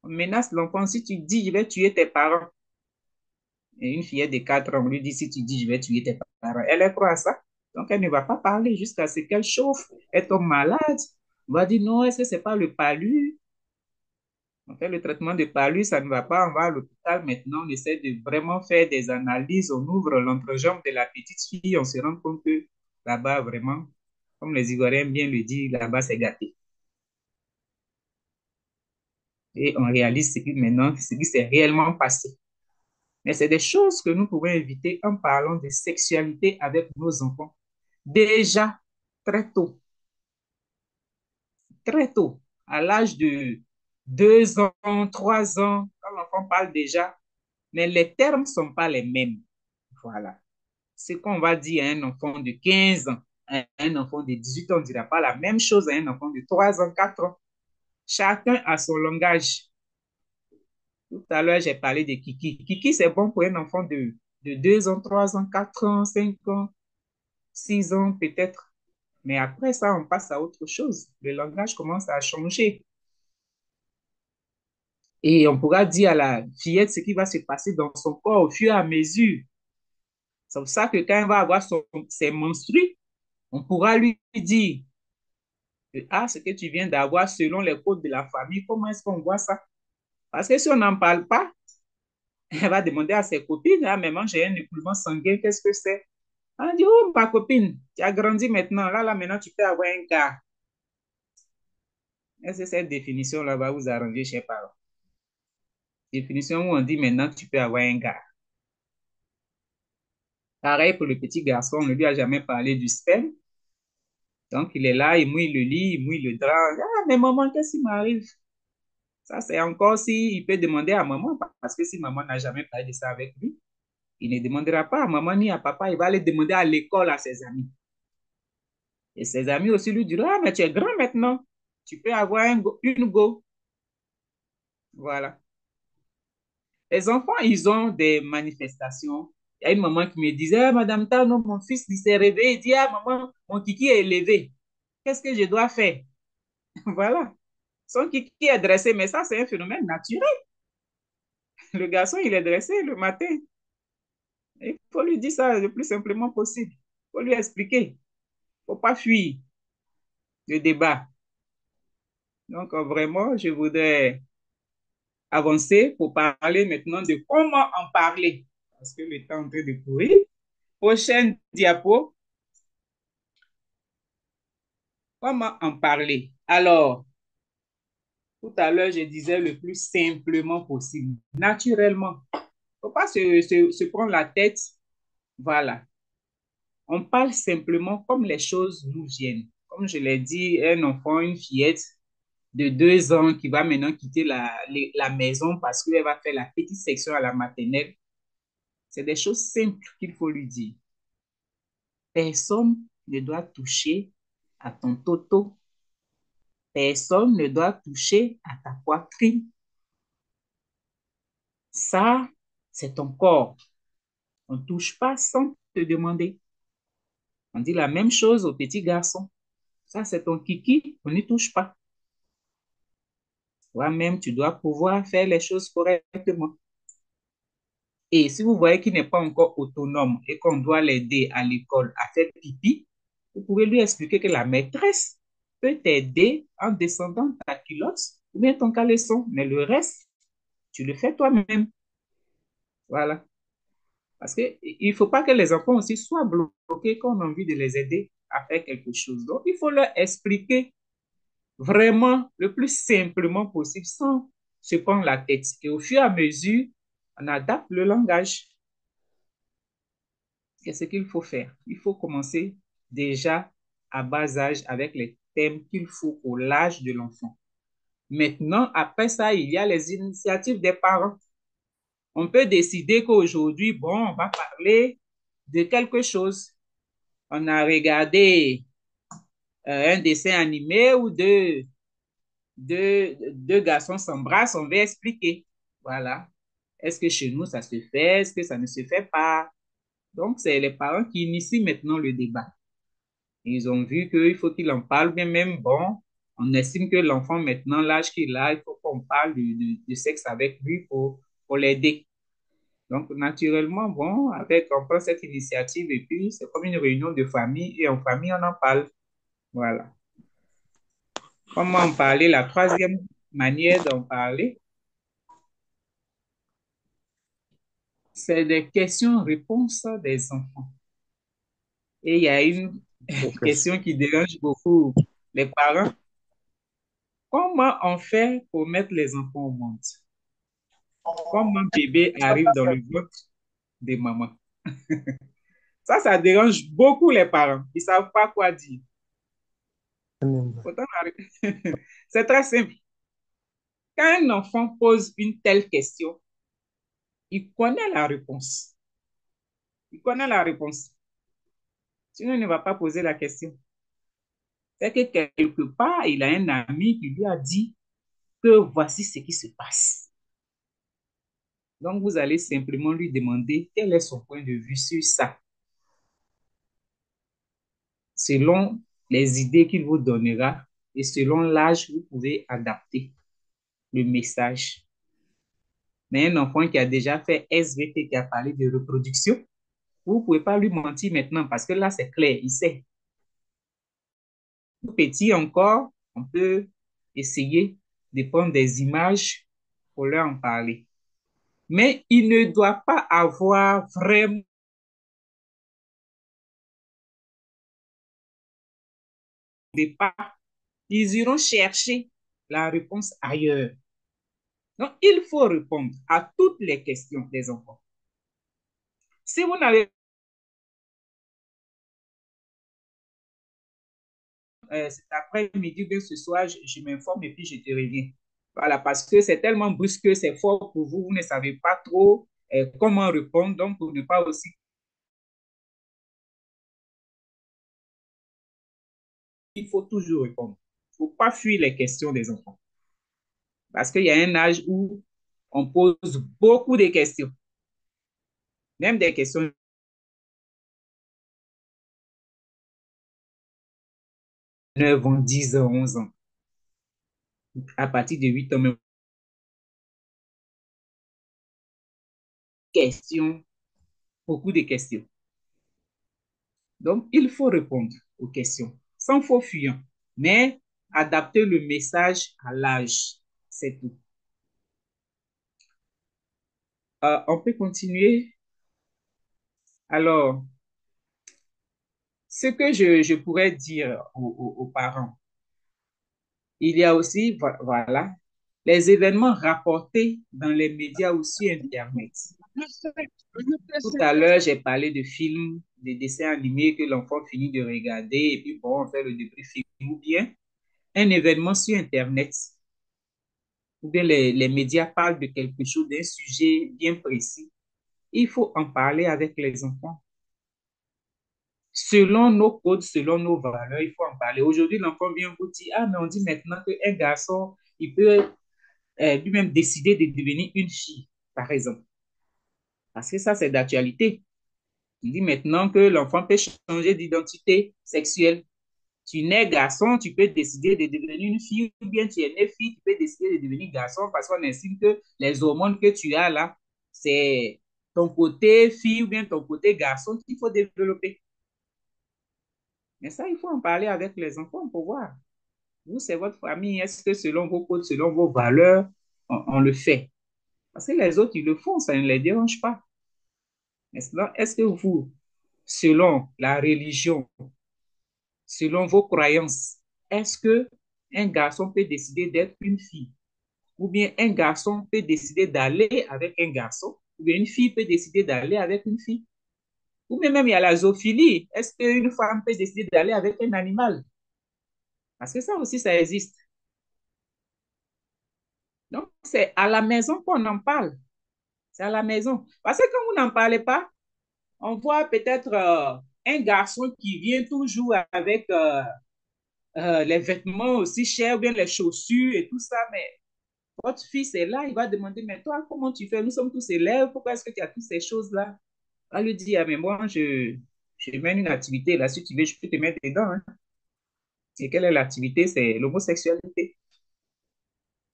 On menace l'enfant. Si tu dis, je vais tuer tes parents. Et une fillette de 4 ans, on lui dit, si tu dis, je vais tuer tes parents. Elle est croit à ça. Donc, elle ne va pas parler jusqu'à ce qu'elle chauffe. Elle tombe malade. On va dire, non, est-ce que ce n'est pas le palu? On fait le traitement de palu, ça ne va pas, on va à l'hôpital. Maintenant, on essaie de vraiment faire des analyses. On ouvre l'entrejambe de la petite fille. On se rend compte que là-bas, vraiment, comme les Ivoiriens bien le disent, là-bas, c'est gâté. Et on réalise ce qui maintenant, ce qui s'est réellement passé. Mais c'est des choses que nous pouvons éviter en parlant de sexualité avec nos enfants. Déjà, très tôt, très tôt, à l'âge de 2 ans, 3 ans, quand l'enfant parle déjà, mais les termes ne sont pas les mêmes. Voilà. Ce qu'on va dire à un enfant de 15 ans, à un enfant de 18 ans, on ne dira pas la même chose à un enfant de 3 ans, 4 ans. Chacun a son langage. Tout à l'heure, j'ai parlé de Kiki. Kiki, c'est bon pour un enfant de 2 ans, 3 ans, 4 ans, 5 ans, 6 ans peut-être. Mais après ça, on passe à autre chose. Le langage commence à changer. Et on pourra dire à la fillette ce qui va se passer dans son corps au fur et à mesure. C'est pour ça que quand elle va avoir ses menstrues, on pourra lui dire, ah, ce que tu viens d'avoir selon les codes de la famille, comment est-ce qu'on voit ça? Parce que si on n'en parle pas, elle va demander à ses copines, ah, maman, j'ai un écoulement sanguin, qu'est-ce que c'est? Elle dit, oh, ma copine, tu as grandi maintenant, là, maintenant, tu peux avoir un gars. Est-ce que cette définition-là va vous arranger, chers parents? Définition où on dit maintenant, tu peux avoir un gars. Pareil pour le petit garçon, on ne lui a jamais parlé du sperme. Donc, il est là, il mouille le lit, il mouille le drap. Ah, mais maman, qu'est-ce qui m'arrive? Ça, c'est encore si il peut demander à maman, parce que si maman n'a jamais parlé de ça avec lui, il ne demandera pas à maman ni à papa, il va aller demander à l'école à ses amis. Et ses amis aussi lui diront, ah, mais tu es grand maintenant, tu peux avoir une go. Voilà. Les enfants, ils ont des manifestations. Il y a une maman qui me disait, ah, Madame Tano, mon fils, il s'est réveillé, il dit, ah, maman, mon kiki est élevé. Qu'est-ce que je dois faire? Voilà. Son kiki est dressé, mais ça, c'est un phénomène naturel. Le garçon, il est dressé le matin. Il faut lui dire ça le plus simplement possible. Il faut lui expliquer. Il ne faut pas fuir le débat. Donc, vraiment, je voudrais avancer pour parler maintenant de comment en parler. Parce que le temps est en train de courir. Prochaine diapo. Comment en parler? Alors, tout à l'heure, je disais le plus simplement possible, naturellement. Il ne faut pas se prendre la tête. Voilà. On parle simplement comme les choses nous viennent. Comme je l'ai dit, un enfant, une fillette de 2 ans qui va maintenant quitter la maison parce qu'elle va faire la petite section à la maternelle. C'est des choses simples qu'il faut lui dire. Personne ne doit toucher à ton toto. Personne ne doit toucher à ta poitrine. Ça, c'est ton corps. On ne touche pas sans te demander. On dit la même chose aux petits garçons. Ça, c'est ton kiki, on n'y touche pas. Toi-même, tu dois pouvoir faire les choses correctement. Et si vous voyez qu'il n'est pas encore autonome et qu'on doit l'aider à l'école à faire pipi, vous pouvez lui expliquer que la maîtresse peut t'aider en descendant ta culotte ou bien ton caleçon. Mais le reste, tu le fais toi-même. Voilà. Parce qu'il ne faut pas que les enfants aussi soient bloqués quand on a envie de les aider à faire quelque chose. Donc, il faut leur expliquer vraiment le plus simplement possible sans se prendre la tête. Et au fur et à mesure, on adapte le langage. Qu'est-ce qu'il faut faire? Il faut commencer déjà à bas âge avec les thèmes qu'il faut pour l'âge de l'enfant. Maintenant, après ça, il y a les initiatives des parents. On peut décider qu'aujourd'hui, bon, on va parler de quelque chose. On a regardé un dessin animé où deux garçons s'embrassent, on va expliquer. Voilà. Est-ce que chez nous, ça se fait? Est-ce que ça ne se fait pas? Donc, c'est les parents qui initient maintenant le débat. Ils ont vu qu'il faut qu'il en parle bien même. Bon, on estime que l'enfant, maintenant, l'âge qu'il a, il faut qu'on parle de sexe avec lui pour l'aider. Donc, naturellement, bon, avec, on prend cette initiative et puis c'est comme une réunion de famille et en famille, on en parle. Voilà. Comment en parler? La troisième manière d'en parler, c'est des questions-réponses des enfants. Et il y a une Ok. question qui dérange beaucoup les parents. Comment on fait pour mettre les enfants au monde? Comment bébé arrive dans le ventre de maman? Ça dérange beaucoup les parents. Ils ne savent pas quoi dire. Pourtant, c'est très simple. Quand un enfant pose une telle question, il connaît la réponse. Il connaît la réponse. Sinon, il ne va pas poser la question. C'est que quelque part, il a un ami qui lui a dit que voici ce qui se passe. Donc, vous allez simplement lui demander quel est son point de vue sur ça. Selon les idées qu'il vous donnera et selon l'âge, vous pouvez adapter le message. Mais un enfant qui a déjà fait SVT, qui a parlé de reproduction, vous ne pouvez pas lui mentir maintenant parce que là, c'est clair, il sait. Tout petit encore, on peut essayer de prendre des images pour leur en parler. Mais il ne doit pas avoir vraiment de pas. Ils iront chercher la réponse ailleurs. Donc, il faut répondre à toutes les questions des enfants. Si vous n'avez cet après-midi, bien ce soir, je m'informe et puis je te reviens. Voilà, parce que c'est tellement brusque que c'est fort pour vous, vous ne savez pas trop comment répondre, donc pour ne pas aussi, il faut toujours répondre. Il ne faut pas fuir les questions des enfants. Parce qu'il y a un âge où on pose beaucoup de questions, même des questions 9 ans, 10 ans, 11 ans. À partir de 8 ans, même, questions, beaucoup de questions. Donc, il faut répondre aux questions sans faux fuyant, mais adapter le message à l'âge, c'est tout. On peut continuer. Alors, ce que je pourrais dire aux parents, il y a aussi, voilà, les événements rapportés dans les médias ou sur Internet. Tout à l'heure, j'ai parlé de films, de dessins animés que l'enfant finit de regarder et puis bon, on fait le débriefing ou bien un événement sur Internet ou bien les médias parlent de quelque chose, d'un sujet bien précis. Il faut en parler avec les enfants. Selon nos codes, selon nos valeurs, il faut en parler. Aujourd'hui, l'enfant vient vous dire, ah, mais on dit maintenant qu'un garçon, il peut lui-même décider de devenir une fille, par exemple. Parce que ça, c'est d'actualité. Il dit maintenant que l'enfant peut changer d'identité sexuelle. Tu nais garçon, tu peux décider de devenir une fille, ou bien tu es né fille, tu peux décider de devenir garçon parce qu'on estime que les hormones que tu as là, c'est ton côté fille ou bien ton côté garçon qu'il faut développer. Mais ça, il faut en parler avec les enfants pour voir. Vous, c'est votre famille. Est-ce que selon vos codes, selon vos valeurs, on le fait? Parce que les autres, ils le font, ça ne les dérange pas. Maintenant, est-ce que vous, selon la religion, selon vos croyances, est-ce que un garçon peut décider d'être une fille? Ou bien un garçon peut décider d'aller avec un garçon? Ou bien une fille peut décider d'aller avec une fille? Ou bien même il y a la zoophilie. Est-ce qu'une femme peut décider d'aller avec un animal? Parce que ça aussi, ça existe. Donc, c'est à la maison qu'on en parle. C'est à la maison. Parce que quand vous n'en parlez pas, on voit peut-être un garçon qui vient toujours avec les vêtements aussi chers, ou bien les chaussures et tout ça, mais votre fils est là, il va demander, mais toi, comment tu fais? Nous sommes tous élèves, pourquoi est-ce que tu as toutes ces choses-là? On va lui dire, ah, mais moi, je mène une activité, là, si tu veux, je peux te mettre dedans. Hein. Et quelle est l'activité? C'est l'homosexualité.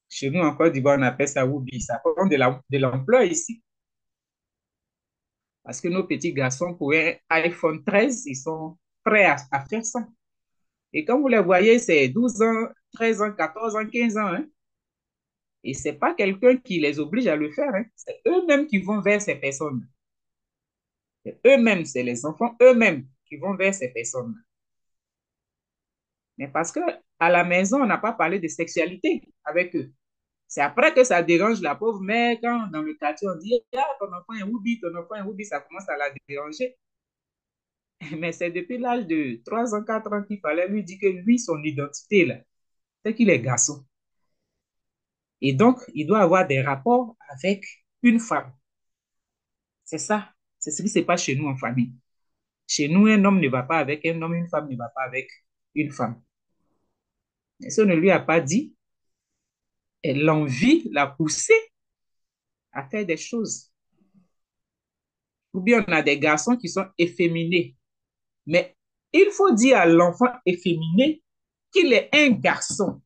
Chez nous, en Côte d'Ivoire, on appelle ça Woubi. Ça prend de l'ampleur ici. Parce que nos petits garçons, pour un iPhone 13, ils sont prêts à faire ça. Et quand vous les voyez, c'est 12 ans, 13 ans, 14 ans, 15 ans. Hein. Et ce n'est pas quelqu'un qui les oblige à le faire. Hein. C'est eux-mêmes qui vont vers ces personnes. C'est eux-mêmes, c'est les enfants eux-mêmes qui vont vers ces personnes. Mais parce que à la maison, on n'a pas parlé de sexualité avec eux. C'est après que ça dérange la pauvre mère quand dans le quartier on dit ah, ton enfant est Woubi, ton enfant est Woubi, ça commence à la déranger. Mais c'est depuis l'âge de 3 ans, 4 ans qu'il fallait lui dire que lui, son identité, là, c'est qu'il est garçon. Et donc, il doit avoir des rapports avec une femme. C'est ça. C'est ce qui se passe chez nous en famille. Chez nous, un homme ne va pas avec un homme, une femme ne va pas avec une femme. Et si on ne lui a pas dit, l'envie l'a poussé à faire des choses. Ou bien on a des garçons qui sont efféminés. Mais il faut dire à l'enfant efféminé qu'il est un garçon.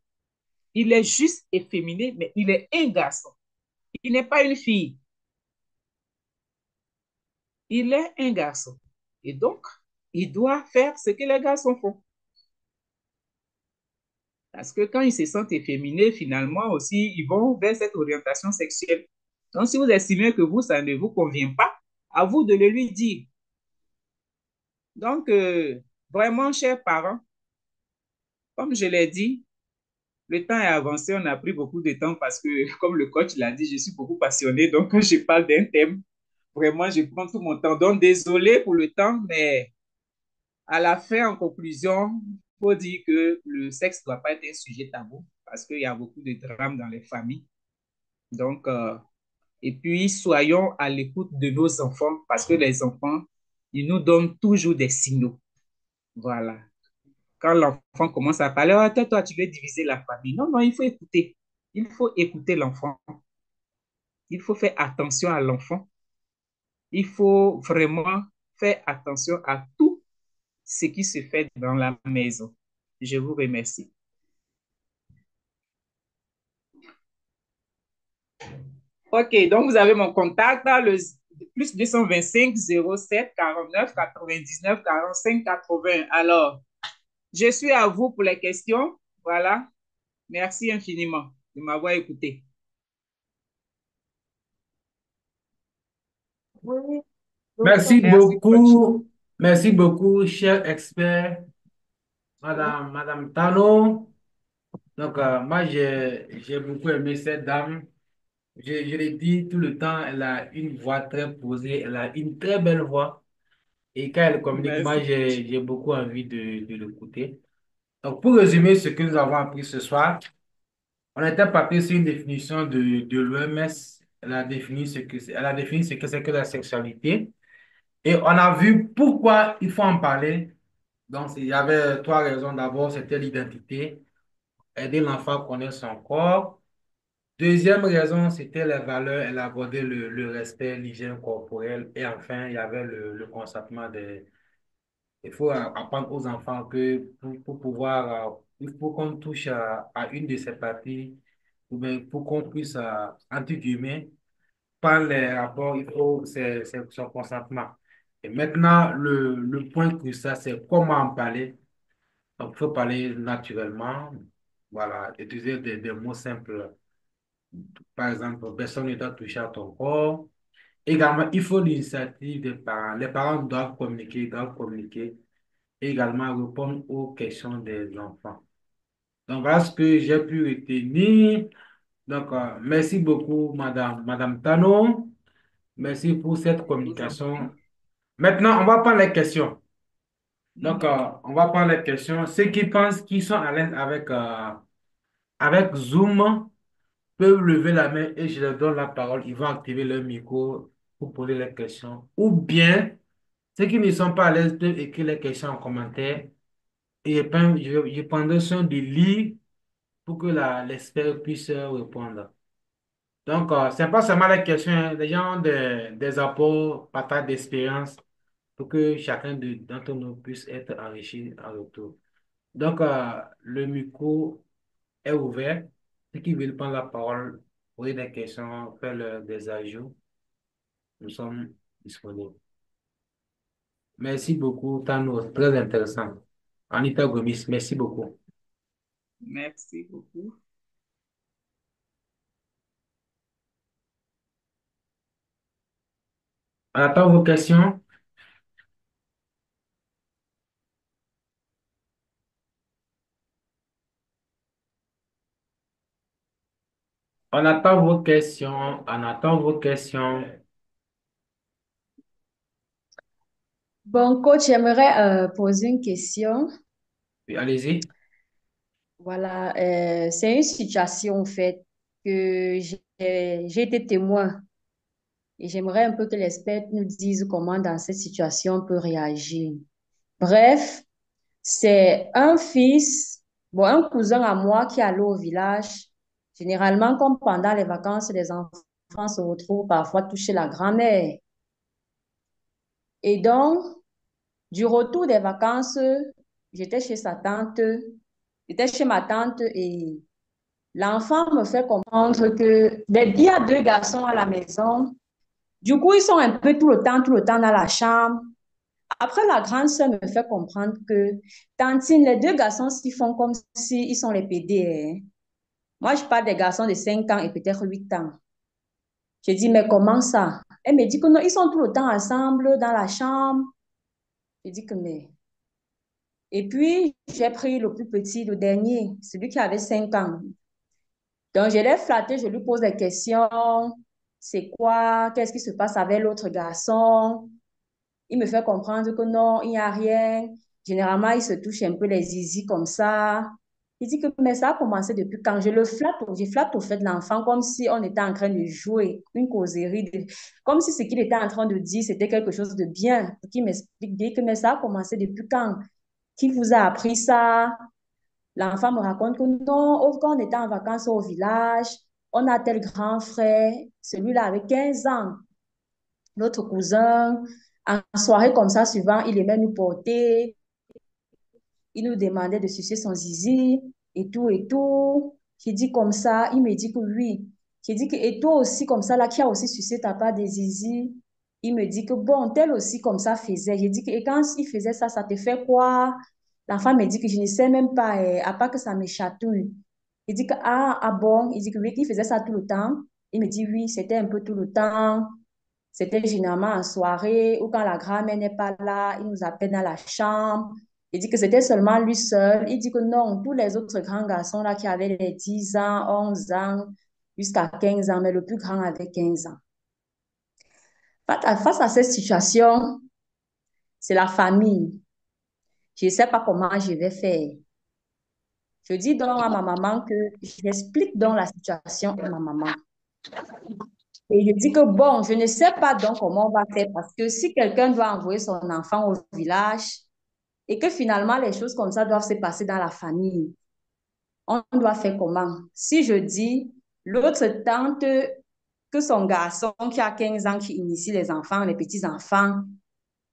Il est juste efféminé, mais il est un garçon. Il n'est pas une fille. Il est un garçon. Et donc, il doit faire ce que les garçons font. Parce que quand ils se sentent efféminés, finalement aussi, ils vont vers cette orientation sexuelle. Donc, si vous estimez que vous, ça ne vous convient pas, à vous de le lui dire. Donc, vraiment, chers parents, comme je l'ai dit, le temps est avancé, on a pris beaucoup de temps parce que, comme le coach l'a dit, je suis beaucoup passionné, donc quand je parle d'un thème, vraiment, je prends tout mon temps. Donc, désolé pour le temps, mais à la fin, en conclusion, il faut dire que le sexe ne doit pas être un sujet tabou parce qu'il y a beaucoup de drames dans les familles. Donc, et puis, soyons à l'écoute de nos enfants parce que les enfants, ils nous donnent toujours des signaux. Voilà. Quand l'enfant commence à parler, ah, toi, tu veux diviser la famille. Non, non, il faut écouter. Il faut écouter l'enfant. Il faut faire attention à l'enfant. Il faut vraiment faire attention à tout ce qui se fait dans la maison. Je vous remercie. OK, donc vous avez mon contact, là, le plus 225 07 49 99 45 80. Alors, je suis à vous pour les questions. Voilà. Merci infiniment de m'avoir écouté. Merci, coach. Merci beaucoup, cher expert, Madame Tano. Donc, moi, j'ai beaucoup aimé cette dame. Je l'ai dit tout le temps, elle a une voix très posée, elle a une très belle voix. Et quand elle communique, moi, Merci, coach. j'ai beaucoup envie de l'écouter. Donc, pour résumer ce que nous avons appris ce soir, on était parti sur une définition de l'OMS. Elle a défini ce que c'est que la sexualité. Et on a vu pourquoi il faut en parler. Donc, il y avait trois raisons. D'abord, c'était l'identité, aider l'enfant à connaître son corps. Deuxième raison, c'était les valeurs. Elle a abordé le respect, l'hygiène corporelle. Et enfin, il y avait le consentement des. Il faut apprendre aux enfants que pour pouvoir, il faut qu'on touche à une de ces parties, ou bien pour qu'on puisse, entre guillemets, par les rapports, il faut, c'est son consentement. Et maintenant, le point crucial, c'est comment en parler. Donc, il faut parler naturellement. Voilà, utiliser des mots simples. Par exemple, personne ne doit toucher à ton corps. Également, il faut l'initiative des parents. Les parents doivent communiquer. Et également répondre aux questions des enfants. Donc, voilà ce que j'ai pu retenir. Donc, merci beaucoup, Madame Tano. Merci pour cette Je vous en communication. prie. Maintenant, on va prendre les questions. Donc, Mhm. on va prendre les questions. Ceux qui pensent qu'ils sont à l'aise avec Zoom peuvent lever la main et je leur donne la parole. Ils vont activer leur micro pour poser les questions. Ou bien, ceux qui ne sont pas à l'aise peuvent écrire les questions en commentaire et je prendrai soin de lire pour que l'expert puisse répondre. Donc, ce n'est pas seulement la question, hein. Les gens ont des apports, partage d'expérience pour que chacun d'entre nous puisse être enrichi en retour. Donc, le micro est ouvert. Ceux qui veulent prendre la parole, poser des questions, faire des ajouts, nous sommes disponibles. Merci beaucoup, Tano, très intéressant. Anita Gomis, merci beaucoup. Merci beaucoup. On attend vos questions. On attend vos questions. On attend vos questions. Bon, coach, j'aimerais poser une question. Oui, allez-y. Voilà, c'est une situation en fait que j'ai été témoin et j'aimerais un peu que l'expert nous dise comment dans cette situation on peut réagir. Bref, c'est un fils, bon, un cousin à moi qui allait au village. Généralement, comme pendant les vacances, les enfants se retrouvent parfois toucher la grand-mère. Et donc, du retour des vacances, j'étais chez sa tante, j'étais chez ma tante et l'enfant me fait comprendre que il y a deux garçons à la maison. Du coup, ils sont un peu tout le temps dans la chambre. Après, la grande sœur me fait comprendre que, tantine, les deux garçons s'y font comme s'ils sont les PD, hein. Moi, je parle des garçons de 5 ans et peut-être 8 ans. Je dis, mais comment ça? Elle me dit que non, ils sont tout le temps ensemble dans la chambre. Je dis que, mais et puis, j'ai pris le plus petit, le dernier, celui qui avait 5 ans. Donc, je l'ai flatté, je lui pose des questions. C'est quoi? Qu'est-ce qui se passe avec l'autre garçon? Il me fait comprendre que non, il n'y a rien. Généralement, il se touche un peu les zizi comme ça. Il dit que, mais ça a commencé depuis quand je flatte au fait de l'enfant comme si on était en train de jouer une causerie, comme si ce qu'il était en train de dire, c'était quelque chose de bien. Qui m'explique, dit que, mais ça a commencé depuis quand? Qui vous a appris ça? L'enfant me raconte que non, quand on était en vacances au village, on a tel grand frère, celui-là avait 15 ans, notre cousin, en soirée comme ça, souvent, il aimait nous porter, il nous demandait de sucer son zizi et tout et tout. J'ai dit comme ça, il me dit que oui. J'ai dit que, et toi aussi comme ça, là, qui a aussi sucé ta part des zizi? Il me dit que bon, tel aussi comme ça faisait. J'ai dit que, et quand il faisait ça, ça te fait quoi? L'enfant me dit que je ne sais même pas, à part que ça me chatouille. Il dit que, ah bon, il dit que oui, qu'il faisait ça tout le temps. Il me dit oui, c'était un peu tout le temps. C'était généralement en soirée ou quand la grand-mère n'est pas là, il nous appelle dans la chambre. Il dit que c'était seulement lui seul. Il dit que non, tous les autres grands garçons là qui avaient les 10 ans, 11 ans, jusqu'à 15 ans, mais le plus grand avait 15 ans. Face à cette situation, c'est la famille. Je ne sais pas comment je vais faire. Je dis donc à ma maman que j'explique donc la situation à ma maman. Et je dis que bon, je ne sais pas donc comment on va faire parce que si quelqu'un doit envoyer son enfant au village et que finalement les choses comme ça doivent se passer dans la famille, on doit faire comment? Si je dis l'autre tante que son garçon qui a 15 ans qui initie les enfants, les petits-enfants,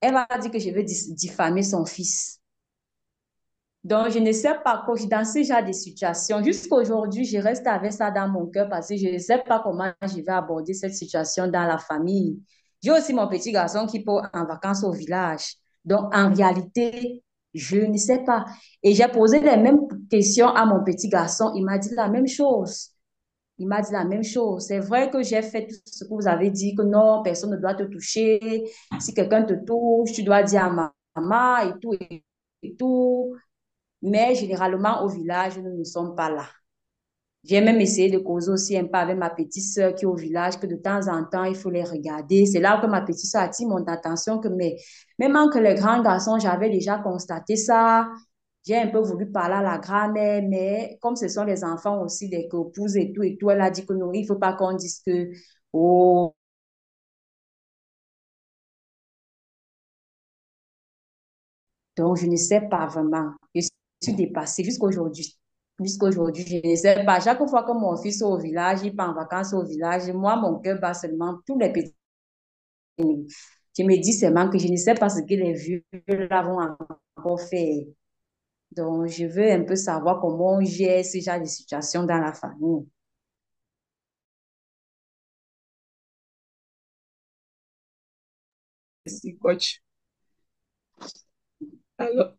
elle va dire que je veux diffamer son fils. Donc, je ne sais pas, coach, dans ce genre de situation, jusqu'à aujourd'hui, je reste avec ça dans mon cœur parce que je ne sais pas comment je vais aborder cette situation dans la famille. J'ai aussi mon petit garçon qui part en vacances au village. Donc, en réalité, Je ne sais pas. Et j'ai posé les mêmes questions à mon petit garçon. Il m'a dit la même chose. Il m'a dit la même chose. C'est vrai que j'ai fait tout ce que vous avez dit, que non, personne ne doit te toucher. Si quelqu'un te touche, tu dois dire à maman et tout. Mais généralement, au village, nous ne sommes pas là. J'ai même essayé de causer aussi un peu avec ma petite sœur qui est au village, que de temps en temps, il faut les regarder. C'est là que ma petite sœur a dit mon attention que même que les grands garçons, j'avais déjà constaté ça. J'ai un peu voulu parler à la grand-mère, mais comme ce sont les enfants aussi des copouses et tout, elle a dit que non, il ne faut pas qu'on dise que, oh, donc je ne sais pas vraiment. Je suis dépassée jusqu'aujourd'hui. Jusqu'aujourd'hui, je ne sais pas. Chaque fois que mon fils est au village, il part en vacances au village, moi, mon cœur bat seulement tous les petits. Je me dis seulement que je ne sais pas ce que les vieux là vont encore faire. Donc, je veux un peu savoir comment on gère ce genre de situation dans la famille. Merci, coach. Alors,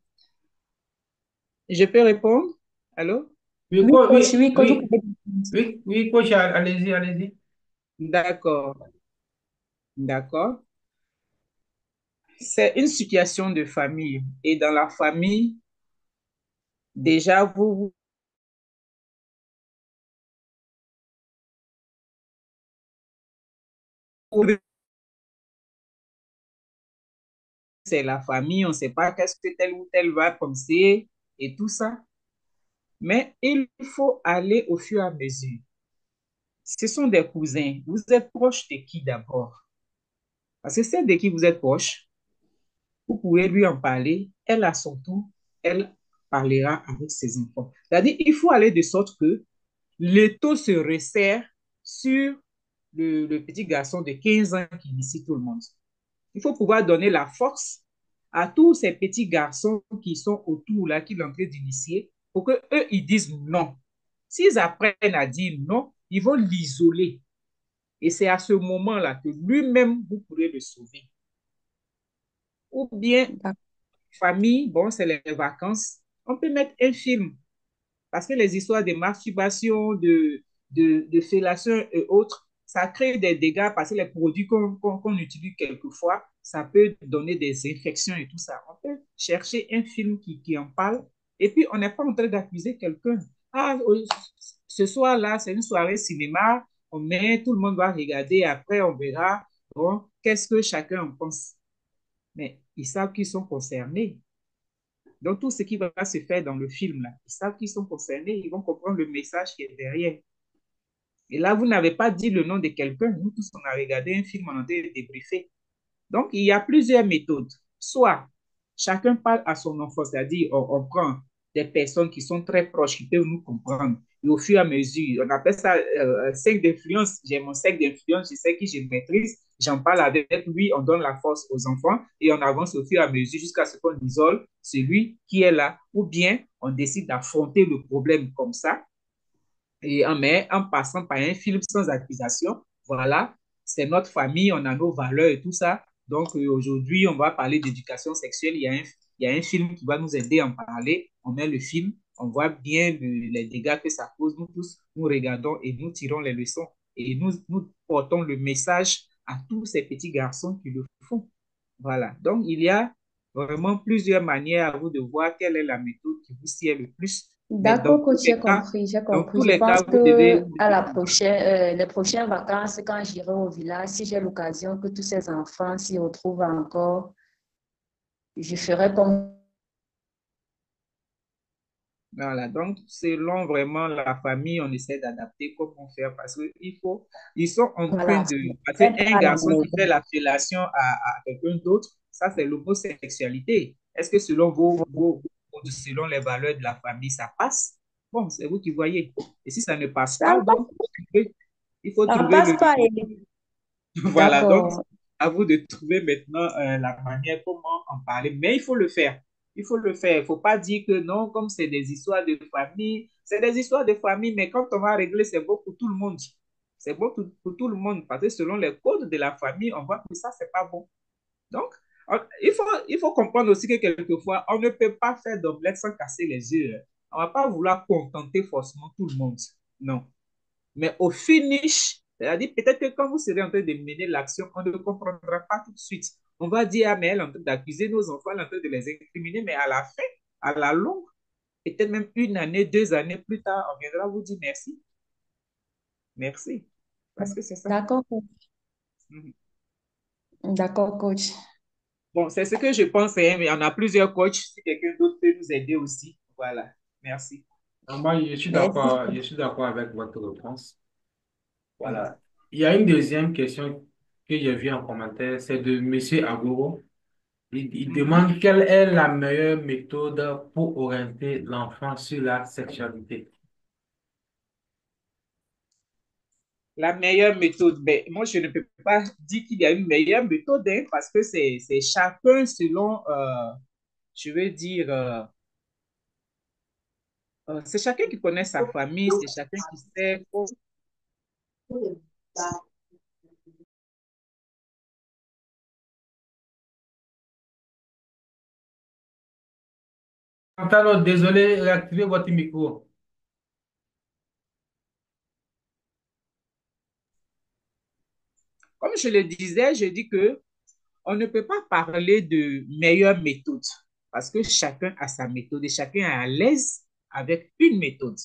je peux répondre? Allô? Oui, Oui, coach, vous oui, pouvez- oui, coach, allez-y, allez-y. D'accord, d'accord. C'est une situation de famille. Et dans la famille, déjà, c'est la famille, on ne sait pas qu'est-ce que tel ou tel va penser et tout ça. Mais il faut aller au fur et à mesure. Ce sont des cousins. Vous êtes proche de qui d'abord? Parce que celle de qui vous êtes proche, vous pouvez lui en parler. Elle, à son tour, elle parlera avec ses enfants. C'est-à-dire, il faut aller de sorte que le taux se resserre sur le petit garçon de 15 ans qui initie tout le monde. Il faut pouvoir donner la force à tous ces petits garçons qui sont autour, là, qui l'ont en train d'initier, pour qu'eux, ils disent non. S'ils apprennent à dire non, ils vont l'isoler. Et c'est à ce moment-là que lui-même, vous pourrez le sauver. Ou bien, famille, bon, c'est les vacances, on peut mettre un film. Parce que les histoires de masturbation, de fellation et autres, ça crée des dégâts parce que les produits qu'on utilise quelquefois, ça peut donner des infections et tout ça. On peut chercher un film qui en parle et puis on n'est pas en train d'accuser quelqu'un. Ah, ce soir-là, c'est une soirée cinéma, on met, tout le monde va regarder, après on verra, bon, qu'est-ce que chacun en pense. Mais ils savent qu'ils sont concernés. Donc, tout ce qui va se faire dans le film, là, ils savent qu'ils sont concernés, ils vont comprendre le message qui est derrière. Et là, vous n'avez pas dit le nom de quelqu'un. Nous tous, on a regardé un film, on a été débriefé. Donc, il y a plusieurs méthodes. Soit chacun parle à son enfant, c'est-à-dire on prend des personnes qui sont très proches, qui peuvent nous comprendre. Et au fur et à mesure, on appelle ça cercle d'influence. J'ai mon cercle d'influence, je sais qui je maîtrise. J'en parle avec lui, on donne la force aux enfants et on avance au fur et à mesure jusqu'à ce qu'on isole celui qui est là. Ou bien on décide d'affronter le problème comme ça et en passant par un film sans accusation, voilà, c'est notre famille, on a nos valeurs et tout ça. Donc aujourd'hui, on va parler d'éducation sexuelle. Il y a un film qui va nous aider à en parler. On met le film, on voit bien les dégâts que ça cause. Nous tous, nous regardons et nous tirons les leçons. Et nous portons le message à tous ces petits garçons qui le font. Voilà. Donc, il y a vraiment plusieurs manières à vous de voir quelle est la méthode qui vous sied le plus. Mais D'accord, coach, j'ai compris, j'ai dans compris. tous Je les pense cas, que à la prochaine, les prochaines vacances, quand j'irai au village, si j'ai l'occasion que tous ces enfants s'y retrouvent encore, je ferai comme voilà. Donc, selon vraiment la famille, on essaie d'adapter comment faire parce ils sont en train voilà, de, parce être qu'un à la garçon qui fait maison. la fellation à quelqu'un d'autre, ça, c'est l'homosexualité. Est-ce que selon selon les valeurs de la famille, ça passe? Bon, c'est vous qui voyez. Et si ça ne passe Ça pas, ne passe, donc, il faut ça ne trouver passe le, pas. voilà, donc D'accord. à vous de trouver maintenant la manière comment en parler. Mais il faut le faire. Il faut le faire. Il ne faut pas dire que non, comme c'est des histoires de famille. C'est des histoires de famille, mais quand on va régler, c'est bon pour tout le monde. C'est bon pour tout le monde parce que selon les codes de la famille, on voit que ça, c'est pas bon. Donc, Il faut comprendre aussi que quelquefois, on ne peut pas faire d'omelette sans casser les œufs, hein. On ne va pas vouloir contenter forcément tout le monde. Non. Mais au finish, c'est-à-dire peut-être que quand vous serez en train de mener l'action, on ne comprendra pas tout de suite. On va dire, ah, mais elle est en train d'accuser nos enfants, elle est en train de les incriminer, mais à la fin, à la longue, peut-être même une année, 2 années plus tard, on viendra vous dire merci. Merci. Parce que c'est ça. D'accord, coach. Mhm. D'accord, coach. Bon, c'est ce que je pense, hein, mais on a plusieurs coachs. Si quelqu'un d'autre peut nous aider aussi, voilà. Merci. Moi, Merci. je suis d'accord avec votre réponse. Mhm. Voilà. Il y a une deuxième question que j'ai vue en commentaire, c'est de Monsieur Agoro. Il Mhm. demande quelle est la meilleure méthode pour orienter l'enfant sur la sexualité. La meilleure méthode, ben, moi, je ne peux pas dire qu'il y a une meilleure méthode, hein, parce que c'est chacun selon, je veux dire, c'est chacun qui connaît sa famille, c'est chacun qui sait. Pantalo, désolé, réactivez votre micro. Comme je le disais, je dis que on ne peut pas parler de meilleure méthode parce que chacun a sa méthode et chacun est à l'aise avec une méthode.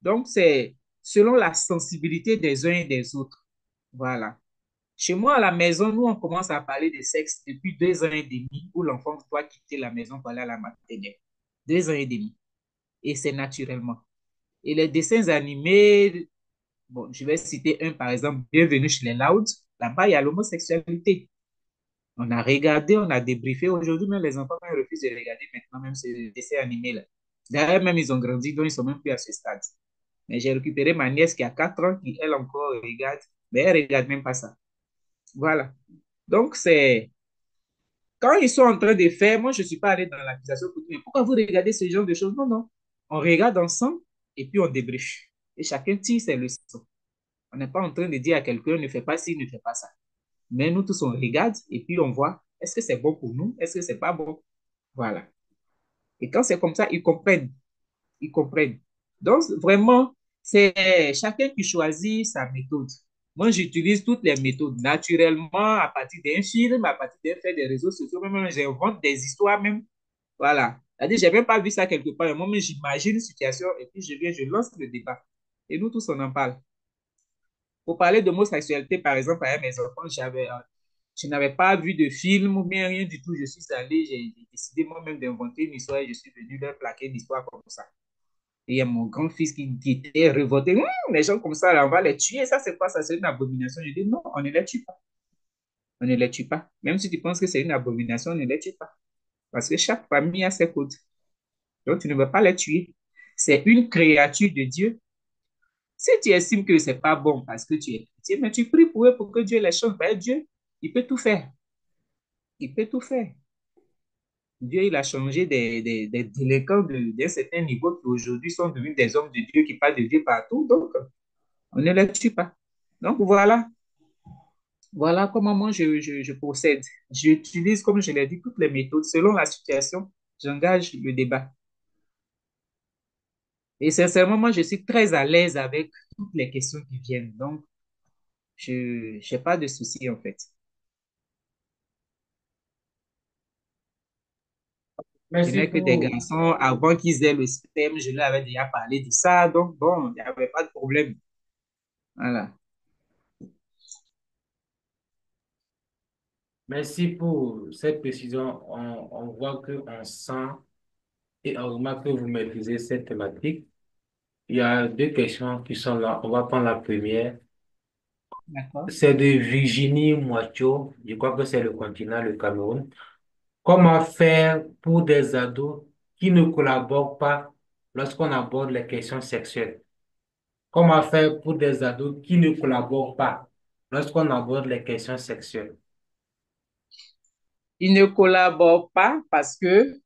Donc, c'est selon la sensibilité des uns et des autres. Voilà. Chez moi, à la maison, nous, on commence à parler de sexe depuis 2 ans et demi où l'enfant doit quitter la maison pour aller à la maternelle. 2 ans et demi. Et c'est naturellement. Et les dessins animés, bon, je vais citer un, par exemple, Bienvenue chez les Louds. Là-bas, il y a l'homosexualité. On a regardé, on a débriefé. Aujourd'hui, même les enfants ils refusent de regarder maintenant, même ces dessins animés-là. D'ailleurs, même ils ont grandi, donc ils sont même plus à ce stade. Mais j'ai récupéré ma nièce qui a 4 ans, qui elle encore regarde, mais elle ne regarde même pas ça. Voilà. Donc, c'est quand ils sont en train de faire, moi, je ne suis pas allé dans l'accusation pour dire, mais pourquoi vous regardez ce genre de choses? Non, non. On regarde ensemble et puis on débriefe. Et chacun tire ses leçons. On n'est pas en train de dire à quelqu'un, ne fais pas ci, ne fais pas ça. Mais nous tous, on regarde et puis on voit, est-ce que c'est bon pour nous? Est-ce que c'est pas bon? Voilà. Et quand c'est comme ça, ils comprennent. Ils comprennent. Donc, vraiment, c'est chacun qui choisit sa méthode. Moi, j'utilise toutes les méthodes naturellement, à partir d'un film, à partir d'un fait des réseaux sociaux, même j'invente des histoires même. Voilà. C'est-à-dire, j'ai même pas vu ça quelque part. Moi, j'imagine une situation et puis je viens, je lance le débat. Et nous tous, on en parle. Pour parler d'homosexualité, par exemple, avec mes enfants, je n'avais pas vu de film ou bien rien du tout. Je suis allé, j'ai décidé moi-même d'inventer une histoire et je suis venu leur plaquer une histoire comme ça. Et il y a mon grand-fils qui était révolté. Les gens comme ça, là, on va les tuer. Ça, c'est quoi ça? C'est une abomination. Je dis non, on ne les tue pas. On ne les tue pas. Même si tu penses que c'est une abomination, on ne les tue pas. Parce que chaque famille a ses codes. Donc, tu ne veux pas les tuer. C'est une créature de Dieu. Si tu estimes que c'est pas bon parce que tu es chrétien, mais tu pries pour eux pour que Dieu les change. Ben, Dieu, il peut tout faire. Il peut tout faire. Dieu, il a changé des délinquants d'un certain niveau qui aujourd'hui sont devenus des hommes de Dieu qui parlent de Dieu partout. Donc, on ne les tue pas. Donc, voilà. Voilà comment moi je procède. J'utilise, comme je l'ai dit, toutes les méthodes. Selon la situation, j'engage le débat. Et sincèrement, moi, je suis très à l'aise avec toutes les questions qui viennent. Donc, je n'ai pas de soucis, en fait. Je Merci n'ai que des pour, garçons. Avant qu'ils aient le sperme, je leur avais déjà parlé de ça. Donc, bon, il n'y avait pas de problème. Voilà. merci pour cette précision. On voit qu'on sent et on remarque que vous maîtrisez cette thématique. Il y a deux questions qui sont là. On va prendre la première. D'accord. C'est de Virginie Moicho. Je crois que c'est le continent, le Cameroun. Comment faire pour des ados qui ne collaborent pas lorsqu'on aborde les questions sexuelles? Comment faire pour des ados qui ne collaborent pas lorsqu'on aborde les questions sexuelles? Ils ne collaborent pas parce que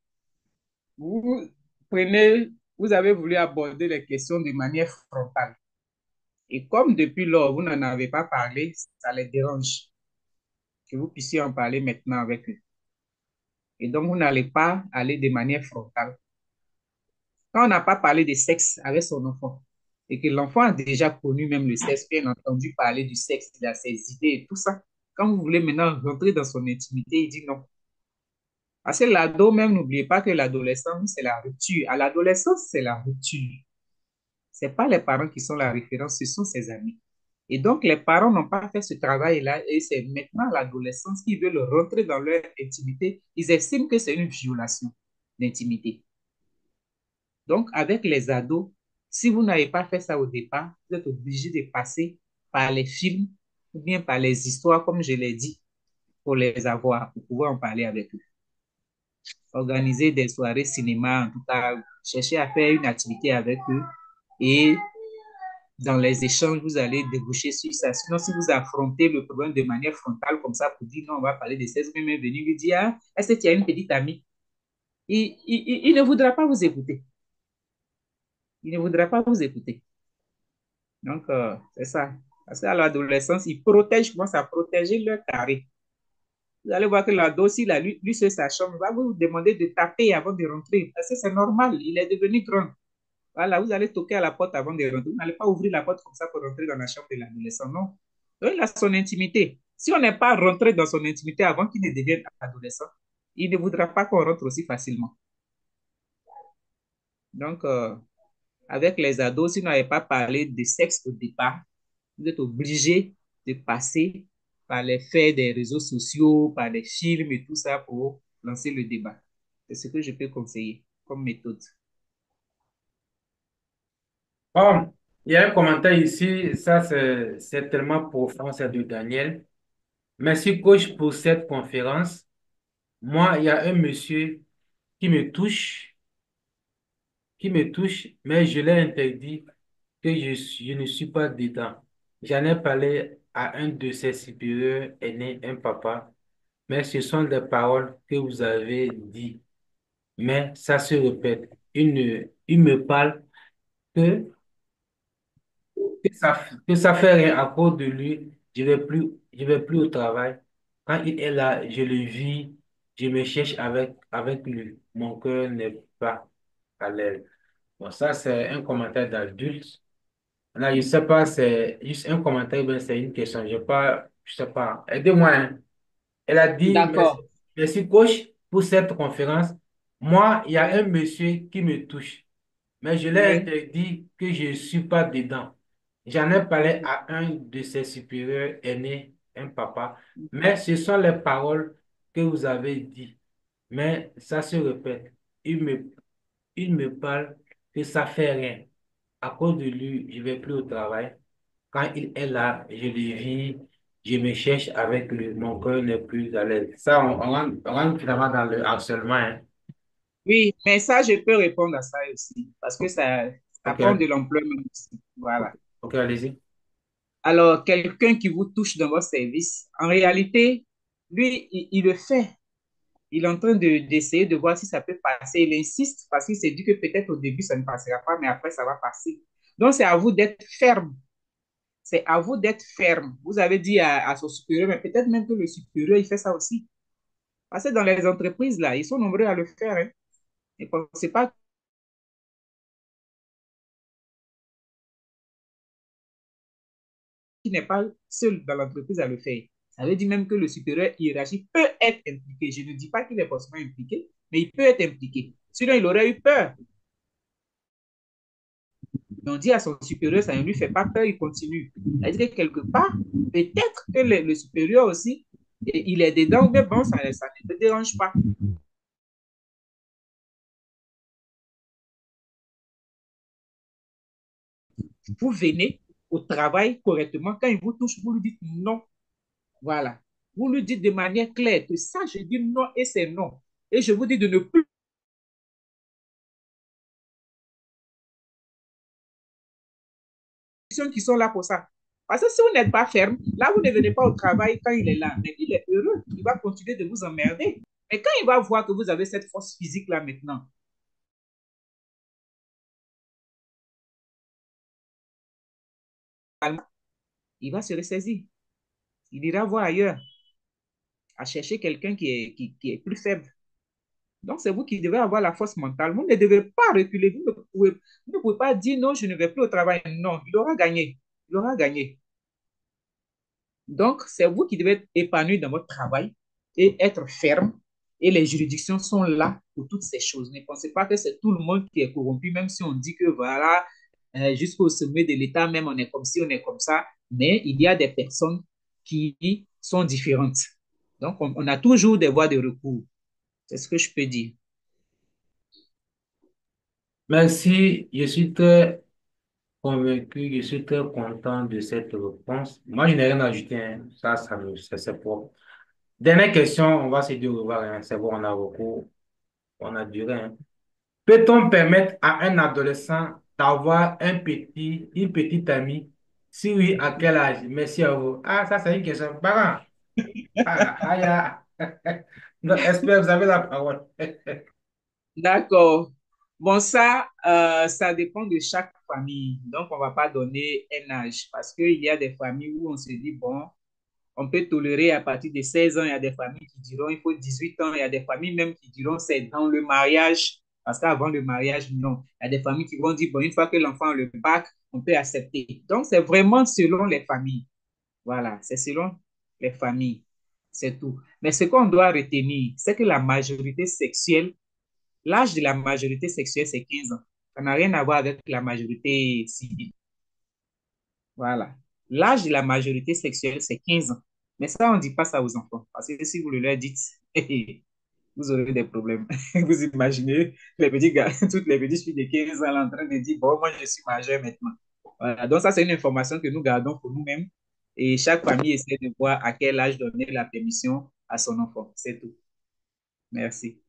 vous prenez, vous avez voulu aborder les questions de manière frontale. Et comme depuis lors, vous n'en avez pas parlé, ça les dérange que vous puissiez en parler maintenant avec eux. Et donc, vous n'allez pas aller de manière frontale. Quand on n'a pas parlé de sexe avec son enfant et que l'enfant a déjà connu même le sexe, bien entendu parler du sexe, il a ses idées et tout ça, quand vous voulez maintenant rentrer dans son intimité, il dit non. Parce que l'ado, même, n'oubliez pas que l'adolescence, c'est la rupture. À l'adolescence, c'est la rupture. Ce n'est pas les parents qui sont la référence, ce sont ses amis. Et donc, les parents n'ont pas fait ce travail-là et c'est maintenant l'adolescence qui veulent rentrer dans leur intimité. Ils estiment que c'est une violation d'intimité. Donc, avec les ados, si vous n'avez pas fait ça au départ, vous êtes obligé de passer par les films ou bien par les histoires, comme je l'ai dit, pour les avoir, pour pouvoir en parler avec eux. Organiser des soirées cinéma, en tout cas, chercher à faire une activité avec eux et dans les échanges, vous allez déboucher sur ça. Sinon, si vous affrontez le problème de manière frontale comme ça pour dire non, on va parler de 16 mais venir lui dire, ah, est-ce que tu as une petite amie? Il ne voudra pas vous écouter. Il ne voudra pas vous écouter. Donc, c'est ça. Parce qu'à l'adolescence, ils protègent, commencent à protéger leur carré. Vous allez voir que l'ado, s'il a lui sur sa chambre, il va vous demander de taper avant de rentrer. Parce que c'est normal, il est devenu grand. Voilà, vous allez toquer à la porte avant de rentrer. Vous n'allez pas ouvrir la porte comme ça pour rentrer dans la chambre de l'adolescent, non. Donc, il a son intimité. Si on n'est pas rentré dans son intimité avant qu'il ne devienne adolescent, il ne voudra pas qu'on rentre aussi facilement. Donc, avec les ados, si vous n'avez pas parlé de sexe au départ, vous êtes obligé de passer par les faits des réseaux sociaux, par des films et tout ça pour lancer le débat. C'est ce que je peux conseiller comme méthode. Bon, il y a un commentaire ici, ça c'est tellement profond, c'est de Daniel. Merci coach pour cette conférence. Moi, il y a un monsieur qui me touche, mais je l'ai interdit que je ne suis pas dedans. J'en ai parlé à un de ses supérieurs aînés, un papa, mais ce sont des paroles que vous avez dites. Mais ça se répète. Il me parle que, que ça fait rien à cause de lui. Je vais plus au travail. Quand il est là, je le vis, je me cherche avec lui. Mon cœur n'est pas à l'aise. Bon, ça, c'est un commentaire d'adulte. Là, je sais pas, c'est juste un commentaire, ben, c'est une question. Je sais pas. Aidez-moi, hein. Elle a dit, merci, D'accord. merci coach pour cette conférence. Moi, il y a un monsieur qui me touche, mais je l'ai Oui. interdit que je ne suis pas dedans. J'en ai parlé à un de ses supérieurs aînés, un papa, mais ce sont les paroles que vous avez dites. Mais ça se répète. Il me, il me parle que ça fait rien. À cause de lui, je vais plus au travail. Quand il est là, je le vis, je me cherche avec lui, mon cœur n'est plus à l'aise. Ça, on rentre finalement dans le harcèlement, hein. Oui, mais ça, je peux répondre à ça aussi, parce que ça Ok, prend de l'ampleur même aussi. Voilà. ok, allez-y. Alors, quelqu'un qui vous touche dans votre service, en réalité, lui, il le fait. Il est en train d'essayer de voir si ça peut passer. Il insiste parce qu'il s'est dit que peut-être au début, ça ne passera pas, mais après, ça va passer. Donc, c'est à vous d'être ferme. C'est à vous d'être ferme. Vous avez dit à son supérieur, mais peut-être même que le supérieur, il fait ça aussi. Parce que dans les entreprises, là, ils sont nombreux à le faire. Hein. Ne pensez pas qu'il n'est pas seul dans l'entreprise à le faire. Ça veut dire même que le supérieur hiérarchique peut être impliqué. Je ne dis pas qu'il est forcément impliqué, mais il peut être impliqué. Sinon, il aurait eu peur. Mais on dit à son supérieur, ça ne lui fait pas peur, il continue. C'est-à-dire que quelque part, peut-être que le supérieur aussi, il est dedans, mais bon, ça ne te dérange pas. Vous venez au travail correctement. Quand il vous touche, vous lui dites non. Voilà. Vous lui dites de manière claire que ça, je dis non et c'est non. Et je vous dis de ne plus qui sont là pour ça. Parce que si vous n'êtes pas ferme, là, vous ne venez pas au travail quand il est là. Mais il est heureux. Il va continuer de vous emmerder. Mais quand il va voir que vous avez cette force physique-là maintenant, il va se ressaisir. Il ira voir ailleurs, à chercher quelqu'un qui est plus faible. Donc, c'est vous qui devez avoir la force mentale. Vous ne devez pas reculer. Vous ne pouvez pas dire non, je ne vais plus au travail. Non, il aura gagné. Il aura gagné. Donc, c'est vous qui devez être épanoui dans votre travail et être ferme. Et les juridictions sont là pour toutes ces choses. Ne pensez pas que c'est tout le monde qui est corrompu, même si on dit que voilà, jusqu'au sommet de l'État, même on est comme ci, on est comme ça. Mais il y a des personnes qui sont différentes. Donc, on a toujours des voies de recours. C'est ce que je peux dire. Merci, je suis très convaincu, je suis très content de cette réponse. Moi, je n'ai rien à ajouter, hein. C'est propre. Dernière question, on va se dire au revoir, hein. C'est bon, on a recours, on a duré, hein. Peut-on permettre à un adolescent d'avoir une petite amie? Si oui, à quel âge? Merci à vous. Ah, ça, c'est une question. Parents, ah, aïe, ah. Non, espère, vous avez la parole. D'accord. Bon, ça dépend de chaque famille. Donc, on ne va pas donner un âge parce qu'il y a des familles où on se dit, bon, on peut tolérer à partir de 16 ans. Il y a des familles qui diront, il faut 18 ans. Il y a des familles même qui diront, c'est dans le mariage. Parce qu'avant le mariage, non. Il y a des familles qui vont dire, bon, une fois que l'enfant a le bac, on peut accepter. Donc, c'est vraiment selon les familles. Voilà, c'est selon les familles. C'est tout. Mais ce qu'on doit retenir, c'est que la majorité sexuelle, l'âge de la majorité sexuelle, c'est 15 ans. Ça n'a rien à voir avec la majorité civile. Voilà. L'âge de la majorité sexuelle, c'est 15 ans. Mais ça, on ne dit pas ça aux enfants. Parce que si vous le leur dites, vous aurez des problèmes. Vous imaginez les petits gars, toutes les petites filles de 15 ans en train de dire, bon, moi, je suis majeur maintenant. Voilà. Donc, ça, c'est une information que nous gardons pour nous-mêmes. Et chaque famille essaie de voir à quel âge donner la permission à son enfant. C'est tout. Merci.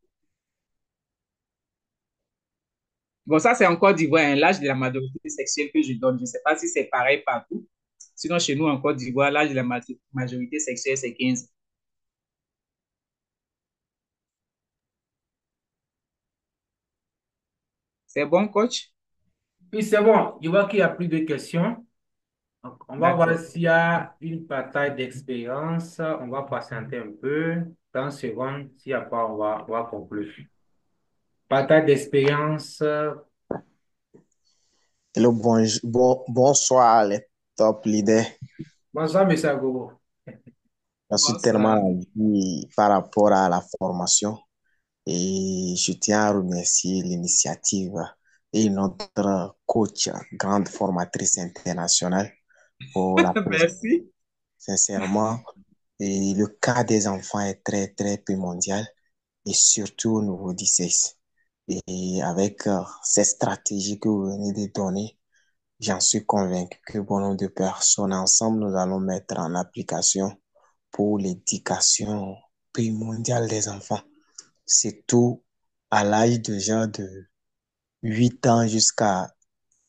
Bon, ça, c'est en Côte d'Ivoire, hein, l'âge de la majorité sexuelle que je donne. Je ne sais pas si c'est pareil partout. Sinon, chez nous, en Côte d'Ivoire, l'âge de la majorité sexuelle, c'est 15. C'est bon, coach? Oui, c'est bon. Je vois qu'il n'y a plus de questions. Donc, on va voir D'accord. s'il y a une bataille d'expérience. On va patienter un peu. 30 secondes. S'il n'y a pas, on va conclure. Bataille d'expérience. Hello, bonsoir, les top leaders. Bonsoir, monsieur Agogo. Je suis tellement Bonsoir. ravi par rapport à la formation et je tiens à remercier l'initiative et notre coach, grande formatrice internationale, pour la présence. Merci. Sincèrement, et le cas des enfants est très, très primordial et surtout au niveau du sexe. Et avec ces stratégies que vous venez de donner, j'en suis convaincu que bon nombre de personnes ensemble, nous allons mettre en application pour l'éducation primordiale des enfants. C'est tout à l'âge déjà de 8 ans jusqu'à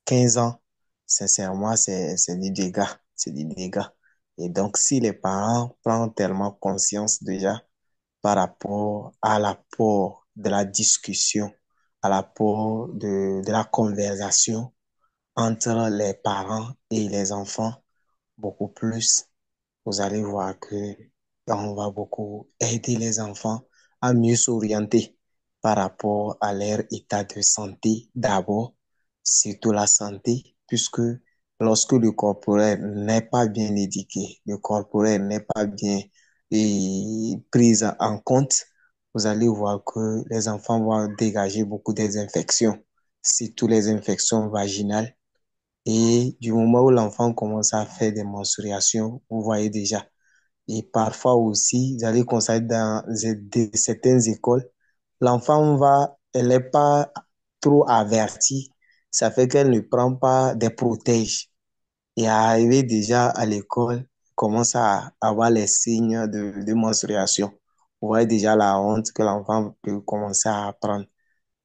15 ans. Sincèrement, c'est du dégât. C'est du dégât. Et donc, si les parents prennent tellement conscience déjà par rapport à l'apport de la discussion, à l'apport de la conversation, entre les parents et les enfants, beaucoup plus, vous allez voir que on va beaucoup aider les enfants à mieux s'orienter par rapport à leur état de santé d'abord, surtout la santé, puisque lorsque le corporel n'est pas bien éduqué, le corporel n'est pas bien pris en compte, vous allez voir que les enfants vont dégager beaucoup des infections, surtout les infections vaginales et du moment où l'enfant commence à faire des menstruations, vous voyez déjà. Et parfois aussi, vous allez constater dans certaines écoles, elle n'est pas trop avertie. Ça fait qu'elle ne prend pas des protèges. Et arrivé déjà à l'école, elle commence à avoir les signes de menstruation. Vous voyez déjà la honte que l'enfant peut commencer à apprendre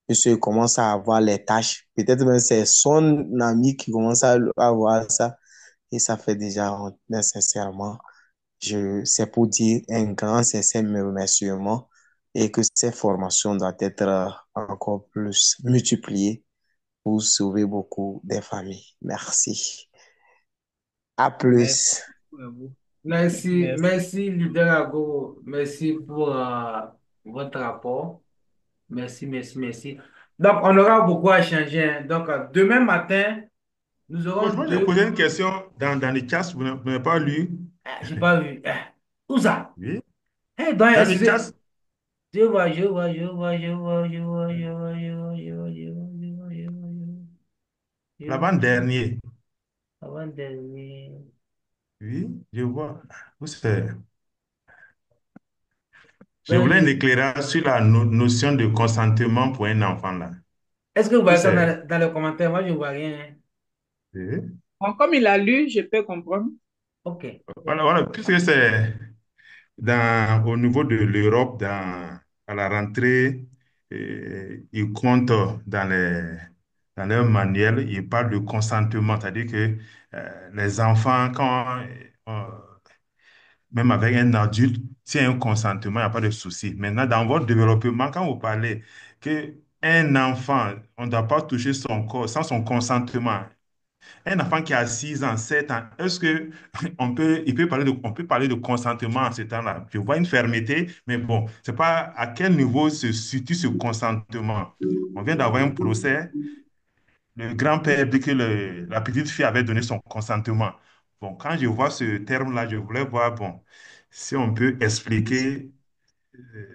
monsieur commence à avoir les tâches. Peut-être même c'est son ami qui commence à avoir ça. Et ça fait déjà honte. Mais sincèrement, c'est pour dire un grand sincère remerciement et que ces formations doivent être encore plus multipliées pour sauver beaucoup des familles. Merci. À Merci plus. à vous. Merci, Merci. merci, leader Agogo. Merci pour votre rapport. Merci, merci, merci. Donc, on aura beaucoup à changer, hein. Donc, demain matin, nous Bon, aurons moi, j'ai deux. posé une question dans le chat, vous n'avez pas lu. Ah, j'ai pas vu. Où ça? Oui. Donc, Dans le excusez. chat, Je vois, je vois, je vois, je vois, je vois, je vois, je vois, je vois, je vois, je vois, je vois, je vois, l'avant-dernier. avant-dernier. Oui, je vois. Où c'est? Je Ben, voulais un éclairage sur la notion de consentement pour un enfant là. est-ce que vous Où voyez ça c'est? dans les commentaires? Moi, je ne vois rien, hein. Oui. Bon, comme il a lu, je peux comprendre. OK. Voilà, voilà, puisque c'est au niveau de l'Europe, à la rentrée, ils comptent dans leur manuel, ils parlent de consentement, c'est-à-dire que les enfants, euh, même avec un adulte, s'il y a un consentement, il n'y a pas de souci. Maintenant, dans votre développement, quand vous parlez que un enfant, on ne doit pas toucher son corps sans son consentement. Un enfant qui a 6 ans, 7 ans, est-ce que on peut parler de consentement en ce temps-là? Je vois une fermeté, mais bon, c'est pas à quel niveau se situe ce consentement. On vient d'avoir un procès. Le grand-père dit que la petite fille avait donné son consentement. Bon, quand je vois ce terme-là, je voulais voir, bon, si on peut expliquer euh,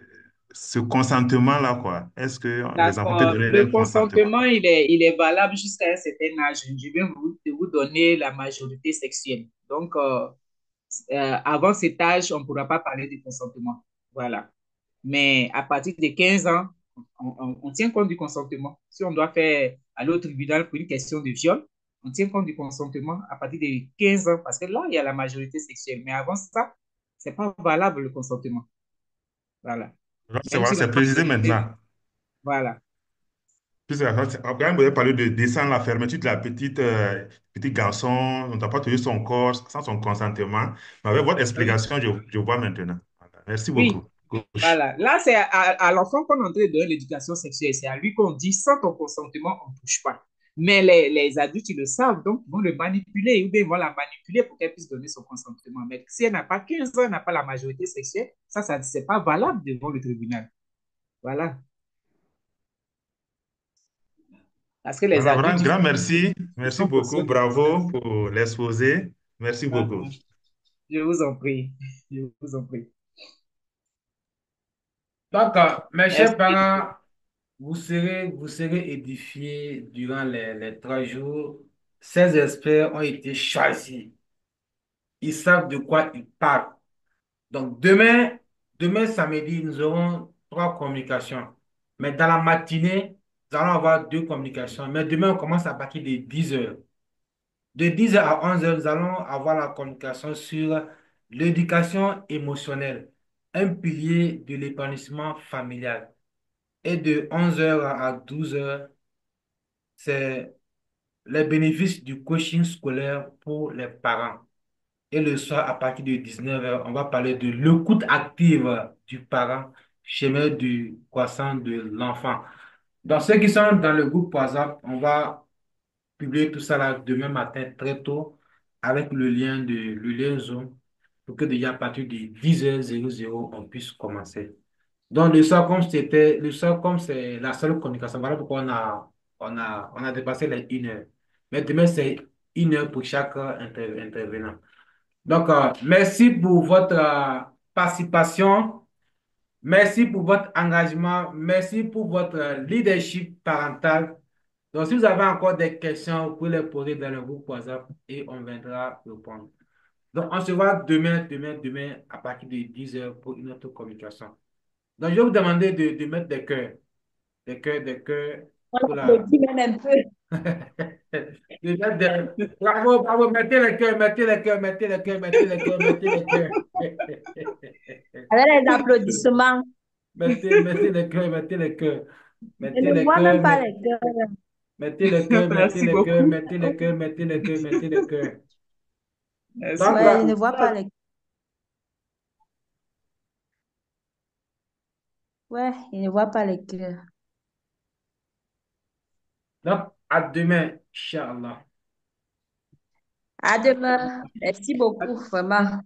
ce consentement-là, quoi. Est-ce que les enfants peuvent D'accord. donner Le leur consentement? consentement, il est valable jusqu'à un certain âge. Je viens de vous donner la majorité sexuelle. Donc, avant cet âge, on ne pourra pas parler de consentement. Voilà. Mais à partir de 15 ans, on tient compte du consentement. Si on doit faire aller au tribunal pour une question de viol, on tient compte du consentement à partir de 15 ans, parce que là, il y a la majorité sexuelle. Mais avant ça, c'est pas valable le consentement. Voilà. C'est Même voilà, si c'est l'enfant précisé est... maintenant. Voilà. Puisque quand vous avez parlé de descendre la fermeture de la petit garçon, on ne doit pas toucher son corps sans son consentement. Mais avec votre Oui. explication, je vois maintenant. Voilà. Merci Oui. beaucoup. Gauche. Voilà. Là, c'est à l'enfant qu'on est en train de donner l'éducation sexuelle. C'est à lui qu'on dit, sans ton consentement, on ne touche pas. Mais les adultes, ils le savent, donc ils vont le manipuler ou bien ils vont la manipuler pour qu'elle puisse donner son consentement. Mais si elle n'a pas 15 ans, elle n'a pas la majorité sexuelle, ça c'est pas valable devant le tribunal. Voilà. Parce que les Voilà, adultes, grand, ils grand merci. Merci sont beaucoup. conscients de tout ça. Bravo pour l'exposé. Merci Ah, beaucoup. je vous en prie. Je vous en prie. Donc, mes chers Merci. parents, vous serez édifiés durant les 3 jours. Ces experts ont été choisis. Ils savent de quoi ils parlent. Donc, demain samedi, nous aurons 3 communications. Mais dans la matinée, nous allons avoir 2 communications. Mais demain, on commence à partir de 10 heures. De 10 heures à 11 heures, nous allons avoir la communication sur l'éducation émotionnelle, un pilier de l'épanouissement familial. Et de 11 heures à 12 heures, c'est les bénéfices du coaching scolaire pour les parents. Et le soir, à partir de 19 heures, on va parler de l'écoute active du parent, chemin du croissant de l'enfant. Dans ceux qui sont dans le groupe WhatsApp, on va publier tout ça là demain matin très tôt avec le lien Zoom pour que déjà à partir de 10h00, on puisse commencer. Donc, le soir, comme c'est la seule communication, voilà pourquoi on a dépassé les 1 heure. Mais demain, c'est 1 heure pour chaque intervenant. Donc, merci pour votre participation. Merci pour votre engagement. Merci pour votre leadership parental. Donc, si vous avez encore des questions, vous pouvez les poser dans le groupe WhatsApp et on viendra répondre. Donc, on se voit demain à partir de 10 heures pour une autre communication. Donc, je vais vous demander de mettre des cœurs, des cœurs On pour la... applaudit même un peu. Bravo, bravo, mettez les cœurs, mettez les cœurs, mettez les cœurs, mettez les cœurs, mettez les cœurs. Avec les applaudissements. Mettez les cœurs, mettez les cœurs. Je Mettez ne les vois même cœurs, pas les cœurs. mettez les cœurs, mettez Merci les cœurs, beaucoup. mettez les cœurs, mettez les cœurs, mettez les cœurs. Merci Donc, Ouais, je beaucoup. ne vois pas les cœurs. Ouais, je ne vois pas les cœurs. à demain, Inch'Allah. À demain. Merci beaucoup, vraiment.